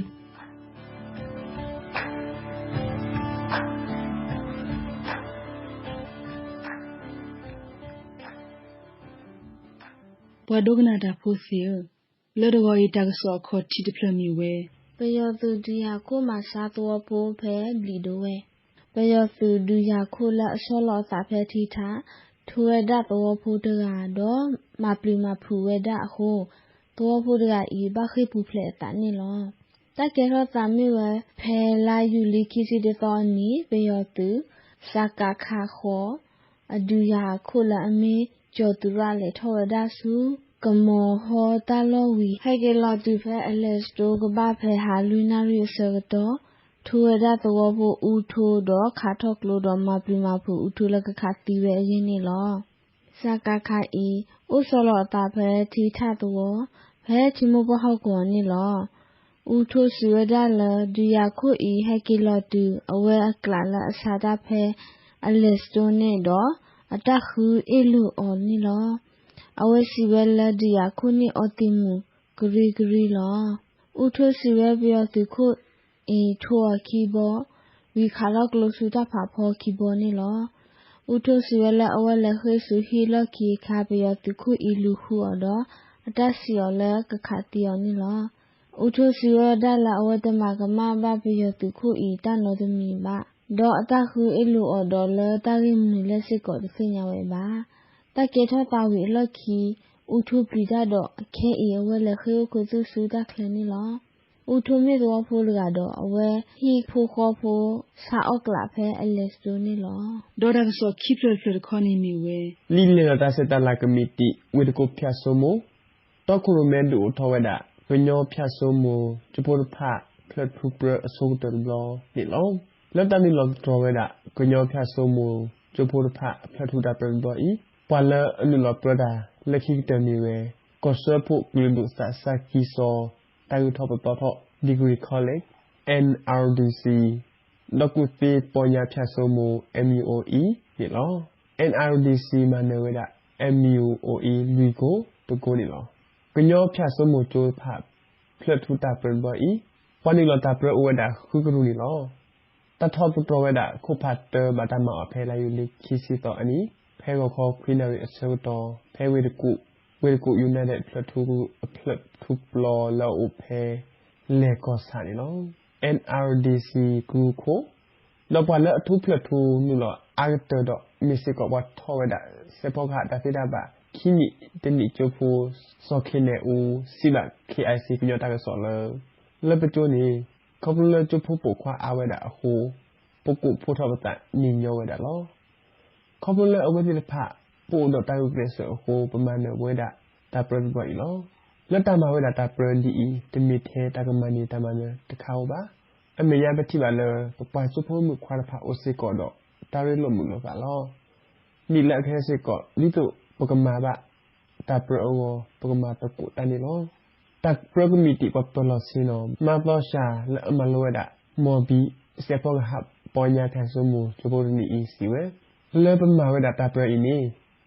ပွားဒုက္ခနာတာဖိုးစီလော်ဒကိုယတာကဆော့ခေါ်ချီတဖလမီဝဲပယောသူဒီယာကိုမစားတော့ပိုးဖဲလီဒိုဝဲပယောသူဒူယာခိုလာအစောလောစာဖဲတီတာထူဝဒတော်ဖိုးတကတော့မပလီမဖူဝဒအခုတော်ဖိုးတကဤဘခိပူဖလက်တန်နီလောတကယ်တော့သမီးဝဲဖဲလာယူလီခီစီတတော်နီပယောသူစကာခါခောအဒူယာခိုလာအမေကျော်သူရလေထောဝဒစုကမောဟောတလောဝီဟဲကဲလာတူဖဲအလက်စတိုကဘာဖဲဟာလူနာရီဆကတော့ထူရဒတော်ဖို့ဦးထိုးတော့ခါထော့ကလို့တော့မပလီမဖူဦးထိုးလကခတီဝဲအရင်နေလောစကာခါဤဥဆောလောတာဖဲတီထတော်ဖဲချီမဘဟောက်ကောနေလောဦးထိုးစီရဒလဒူယာခုဤဟဲကီလောတူအဝဲအကလာလအစာတာဖဲအလက်စတိုနေတော့အတခူအလူအော်နေလောအဝဲစီဝဲလဒူယာခုနေအော်တီမူဂရီလောဦးထိုးစီဝဲပြောသူခုဤထိုခီဘောဝီခါလောက်ကလဆူတာဖာဖောခီဘောနေလောဦးထိုးစီဝဲလအဝဲလက်ခွေဆူဟီလော်ခီခါပြောသူခုဤလူခုအော်တော့အတစီော်လဲကခတီယောနေလောဦးထိုးစီဝဲဒါလာအဝဲတမကမဘာပြောသူခုဤတနောတမီပါတော့အတခုအလူအော်တော့လဲတာရီမီလက်စစ်ကောတဖိညာဝဲပါတကေထတာဝီလော်ခီဦးထိုးပလီဒါတော့အခဲဤအဝဲလက်ခွေကိုသူဆူတာခလနေလော ဥထုမေတော်ဖိုးကတော့အဝဲဟီဖိုခေါ်ဖိုစာအောက်ကလာဖဲအလက်စတိုနေလောဒေါ်ဒါဆောခိဖလဖလခေါနေမီဝဲလီလေတာစတလာကမီတီဝေကိုဖြတ်ဆိုမိုတောက်ခုမဲဒူထောဝဒါပညောဖြတ်ဆိုမိုချပိုဖာဖလက်ဖူပရအစိုးတယ်လောဒီလောလက်တမီလောထောဝဒါကညောဖြတ်ဆိုမိုချပိုဖာဖလက်ထူတာပရဘောဤပွာလအနုလောပရဒါလက်ခိတမီဝဲကောဆပုကလူဒုစာစာကီဆိုတာယူထောပပထော Degree College NRDC ဒေါကုတီပေါ်ညာဖြတ်ဆိုမို MUOE ဒီလော NRDC မနဝဲဒါ MUOE လူကိုတကိုဒီလောကညောဖြတ်ဆိုမိုချိုဖတ်ဖလက်ထူတာပရဘောဤပနိလောတာပရဝဒါခုကရူဒီလောတထောပတော်ဝဒါခုဖတ်တဘာတမအဖဲလာယူလိခီစီတော်အနီဖဲကိုခေါ်ခရီနရီအစောတော်ဖဲဝေတကူUnited ဖလက်ထူပလောလောအဖဲလေကောစာနီလော NRDC ကူကိုလောပါလအထူးဖလက်ထူနူလောအာဂတတော့မစ်ကောဘတ်ထောဝဒါစေပေါခတာဖိဒါဘာခိနီတနီချိုဖိုစောခိနေဦးစီဘာ KIC ပညတာကဆောလလပတိုနီခေါပလချိုဖိုပိုခွာအဝဒါအဟိုပုကုဖိုထောပတနီညောဝဒါလောခေါပလအဝဒီဖာပိုတော့တာယူကရဆဟိုပမာဏဝဒါတာပရဘီလောလက်တမဝဲတာပရဒီတမီသေးတကမနီတမနတခေါပါအမေရပတိပါလပပစုဖို့မှုခွာဖာအိုစေကောတော့တာရဲလို့မှုလို့ပါလောနိလက်ခဲစေကောလိတုပကမာဘတာပရောပကမာတကုတနီလောတက်ပရဂမီတီပပလောစီနောမဘောရှာလအမလောဒါမော်ဘီစေပေါဟပ်ပေါ်ညာထဆမှုချိုပိုနီအီစီဝဲလေပမာဝဲတာတာပရအီနီ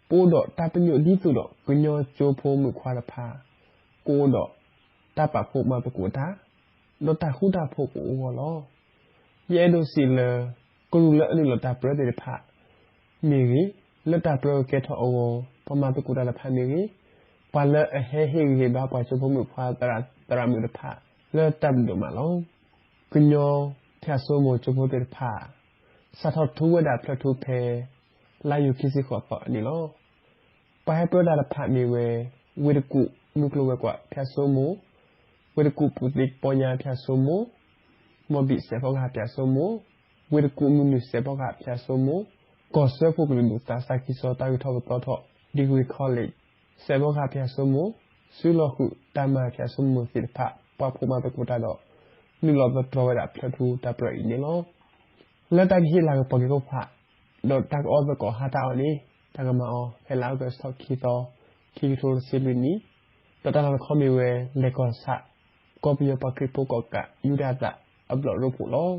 ပိုးတော့တာပညိုဒီသူတော့ကညောချိုဖိုးမှုခွာဖာကိုတော့တပဖို့မပကူတာတော့တာခုတာဖို့ကိုဝလောရဲလို့စီလကလူလအနုလတာပရတဲ့ဖာမီရီလက်တာပရကက်ထောအောပမပကူတာဖာမီရီပါလအဟဲဟေဟေဘာပါချိုဖို့မှုခွာတရာမှုတဖာလက်တပ်ဒမလောကညောဖြတ်ဆိုးမှုချိုဖို့တဲ့ဖာစထထူဝဒါဖလထူဖဲလာယူခိစီခေါ်တော့အနီလောပါဟဲပရဒါဖာမီဝဲဝေဒကုနုကလဝဲကွာဖြတ်ဆိုးမှုဝေဒကုပုတိပေါ်ညာဖြတ်ဆိုးမှုမော်ဘီစေဖောကဖြတ်ဆိုးမှုဝေဒကုမနုစေဖောကဖြတ်ဆိုးမှုကောဆဖုကလူတာစာကိစောတာယူထောတော်ထော Degree College စေဖောကဖြတ်ဆိုးမှုဆုလခုတမဖြတ်ဆိုးမှုစိဖပပူမပကူတာတော့နုလောဘတော်ဝဲတာဖြတ်ထူတာပြည့်နေလောလက်တကြီးလာကပကေကိုဖတ်တော့တက်အောဘကောဟာတာအနီတကမအောဟဲလာကစတော့ခီတော်ခီထိုစီလီနီတတနာခမီဝဲလေကောဆာကောပီယပကိပိုကောကယူဒတာအဘလောရပူလော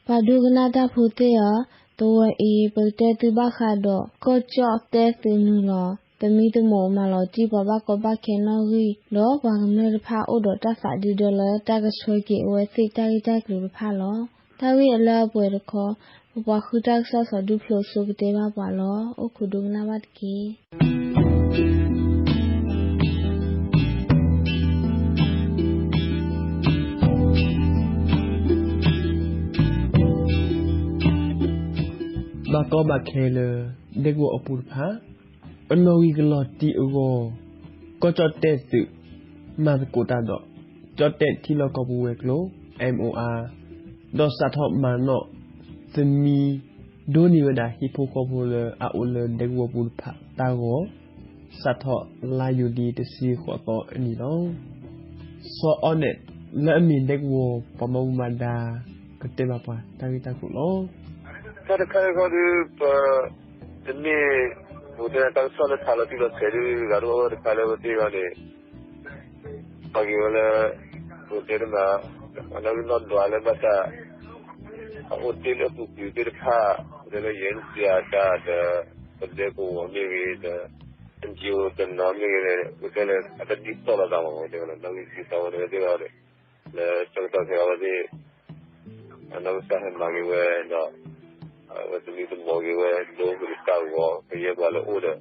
ဘာဒုကနာတာဖိုတေယတော့အေပတဲတူဘခါတော့ကောကြော့တဲသူနူလောတမီတမောမလောကြည့်ပါဘကောဘခဲနော်ရီလောဘာကမဲဖာအိုတော့တဆာဒီဒလတကဆွေကေဝဲစိတိုင်တိုက်ကလူဖာလောတာဝီအလားပွဲတခေါ်ဘခုတက်ဆဆဒူဖလိုဆိုကတဲ့ပါလောအခုဒုကနာဘတ်ကီဘာကောဘခဲလဒေကိုအပူဖာအနော်ဝီကလော်တီအောကောချတ်တက်စုမဘကိုတာတော့ချတ်တက်တီလောကဘူဝဲကလို MOR တော့စတ်ဟော့မနောသမီဒိုနီဝဒါဟီပိုကောဘူလအအိုလဒေကိုပူဖာတာကိုစတ်ဟော့လာယူဒီတစီခေါ်တော့အနီလောစောအနက်လက်မီဒေကိုပမမဒါကတဲ့ပါပါတာဂီတာကိုလောဆက်ခါကောဒီပဒီဘုဒ္ဓတာဆောလထာလတိလို့ဆယ်ရီကတော့ဒီကလည်းဒီကလည်းပဂီဝလာဘုဒ္ဓမှာအနာလို့တော့လည်းမတာဟိုတေလပူပြတဲ့ခါလည်းရင်စီယာတာတဲ့ဘယ်ကိုဝမေးတဲ့ဂျီယိုတဲ့နာမည်နဲ့ဘယ်ကလည်းအတတိတော်လာတော့တယ်နော်နောက်စီတော်တယ်ဒီကလည်းကျောင်းတော်ကလည်းအနောက်စားမှာကြီးဝဲတော့ဝတ်သမီးတို့မော်ကြီးဝဲလို့ဒီကောက်ရောပြေပါလို့ဦးတယ်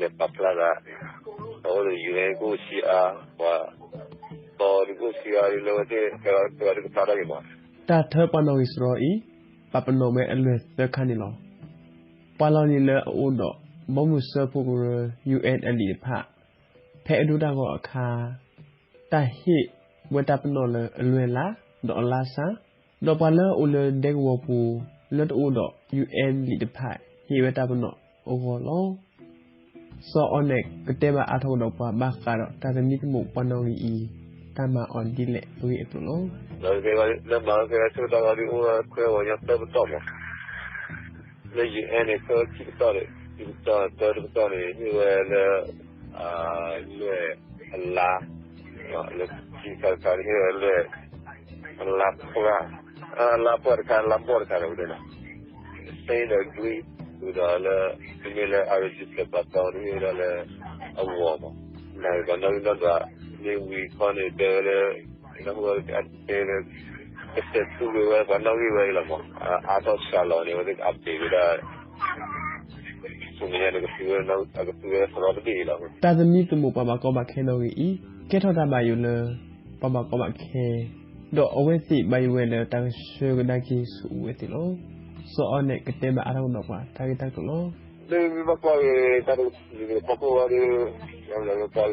လက်ပတ်လာတာဟိုလိုယူနေကိုစီအားဟောတော်ဒီကိုစီအားလို့တဲ့ကတော့တာရမှာတာထပနောဣစရောဤပပနောမဲအလွဲသခဏီလော ปาลอนี่เลโอดอกบ่มุเซพวกUN อลีพะแพดูดาก็อาคาตาฮิเวตาปนอเลลวยละดอลลาซาดอปาเลโอเลเด็กวอปูเลโอดอก UN ลีดพะฮิเวตาปนอโอโกโลซอออนเนกกเตบาอาทดอกปาบากาดตาจะมีตมุปนอลีตามาออนดิเลตุยตุโลแล้วก็มาก็สุดท้ายโอเคว่าจะเติบโตมั้ยแล้ว UN เนี่ยก็คิดต่อเลยตัวนี้นี่ว่าเลยลาแล้วที่การที่เลยลาพวกลาพวกการเลยนะ stay the agree with the similar areas that are down here the award now the we can the work at the step to we were now we were la mo ato salon ne with update withตาจะมีตมุปบากอบาเคโนอีเกทอดาบาอยู่เลปบากอบาเคดอกเอาไว้สิใบเวเลตังเชื่อได้กี่สูเวติโลสออนเนกเตบาอาราดอกว่าทากิตักโลเลยมีบากว่าตาดูปปว่าดิยังเลยก็ตา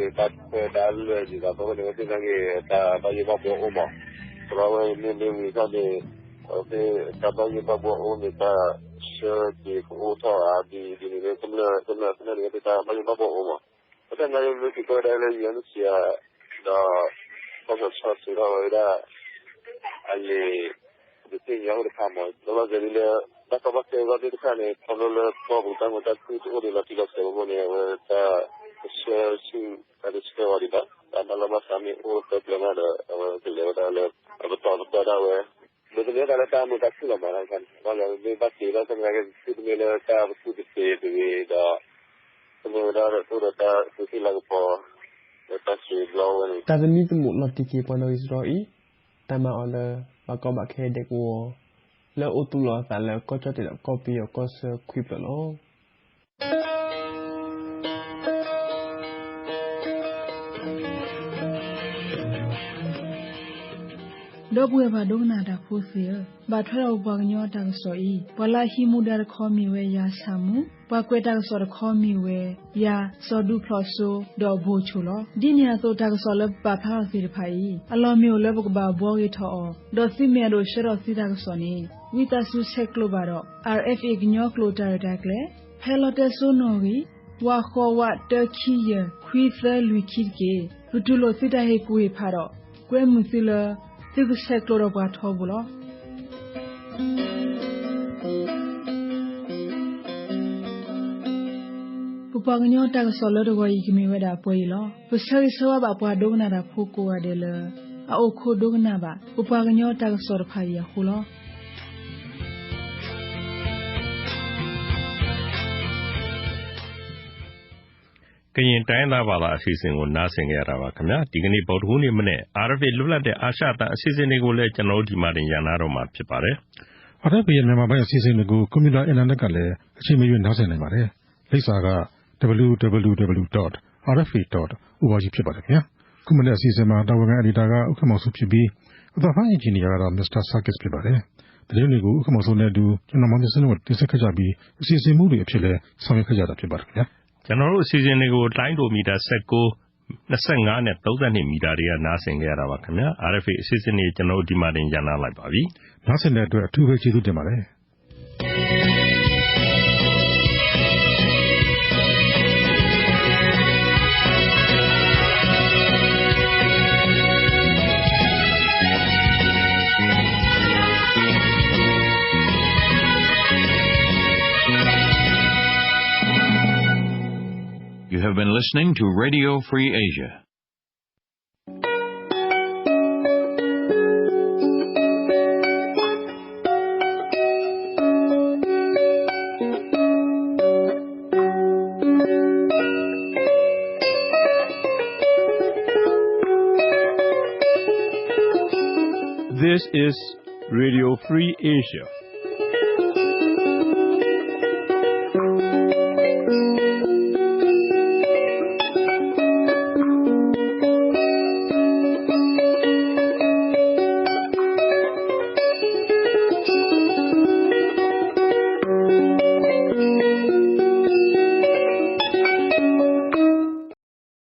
ดาลจิตาปปเนี่ยที่นั่นก็ตาบายบากว่าโอมาเพราะว่านี่มีก็เนี่ยโอเคตาบายบากว่าโอเนี่ยตาที่โอท่าดีเนี่ยก็เนี่ยตาบายบากว่าโอมาแต่นั่นเลยที่ก็ได้เลยยังเสียดาก็จะชอบสิ่งอะไรได้อะไรที่ยังไม่ทำมาแล้วก็จะเรียกนักบัตรเองก็ที่ท่านเนี่ยคนละตัวบุตรมันจะคือตัวเดียวที่เราเสพมันเนี่ยว่าจะเชื่อสิ่งอะไรสิ่งอะไรบ้างแต่นั่นเราไม่ทำให้โอ้ตัวเปลี่ยนมาเลยที่เรียกว่าเลยตัวได้เว้ยเมื่อเรียกอะไรตามมันจะคืออะไรกันว่าเราไม่บัตรเราต้องการที่จะมีเลยตามสุดที่ดีด้าสมมติว่าตัวตาที่เราพอตาจะมีตมุลอติกีปอนอิสราเอลตามาออเลบากอบาเคเด็กวัวแล้วอุตุลอแต่แล้วก็จะติดก็ปีก็เซอร์ควิปแล้วดอกบัวบาดงนาดาโคเซียบาทเราบางยอดังสอยปลาหิมุดาคอมีเวยาสามุปากเวดังสอดคอมีเวยาสอดูพลอโซดอกโบชุลดิเนียโตดังสอลบาพาสิรภัยอลอมิโอเลบกบาบัวกิทอดอซิเมโดเชรอซิดังสอนีวิตาสุเซกโลบาดอ RFA กญอโคลดาดักเลเพลอเตโซโนรีวาขอวะเตคีเยควีเซลุคิดเกลุตุโลซิดาเฮกุเฮพาดอกวยมุซิลที่ก็เช็คโลระบาดทอบุลปุปงญอตักสอลดกว่าอีกมีเวดาป่วยลอปุเซริสวะบาปวาดกนาดาพูกัวเดลอาโอโคดกนาบาปุปงญอตักสอรพายะคุลอကရင်တိုင်းသားဘာသာအစီအစဉ်ကိုနားဆင်ကြရတာပါခင်ဗျာဒီကနေ့ဗုဒ္ဓဟူးနေ့မနေ့ RFA လွတ်လပ်တဲ့အာရှတန်အစီအစဉ်တွေကိုလည်းကျွန်တော်တို့ဒီမှာတင်ရနာတော့မှာဖြစ်ပါတယ် RFA ရဲ့မြန်မာပိုင်းအစီအစဉ်တွေကိုကွန်ပျူတာအင်တာနက်ကလည်းအချိန်မရွေးနားဆင်နိုင်ပါတယ်လိပ်စာက www.rfa.org ဖြစ်ပါတယ်ခင်ဗျာခုမနေ့အစီအစဉ်မှာတာဝန်ခံအဒီတာကဥက္ကမောင်စုဖြစ်ပြီးအသံဖိုင်အင်ဂျင်နီယာကတော့ Mr. Sarkis ဖြစ်ပါတယ်သတင်းတွေကိုဥက္ကမောင်စုနဲ့အတူကျွန်တော်မောင်မြတ်စင်းတို့တင်ဆက်ခဲ့ကြပြီးအစီအစဉ်မှုတွေအဖြစ်လဲဆောင်ရွက်ခဲ့ကြတာဖြစ်ပါတယ်ခင်ဗျာကျွန်တော်တို့အစီအစဉ်တွေကိုတိုင်းဒိုမီတာ19 25နဲ့32မီတာတွေကနားဆင်ကြရတာပါခင်ဗျာ RFA အစီအစဉ်တွေကျွန်တော်တို့ဒီမှာတင်ရနာလိုက်ပါပြီနားဆင်တဲ့အတွက်အထူးပဲကျေးဇူးတင်ပါတယ် You have been listening to Radio Free Asia. This is Radio Free Asia.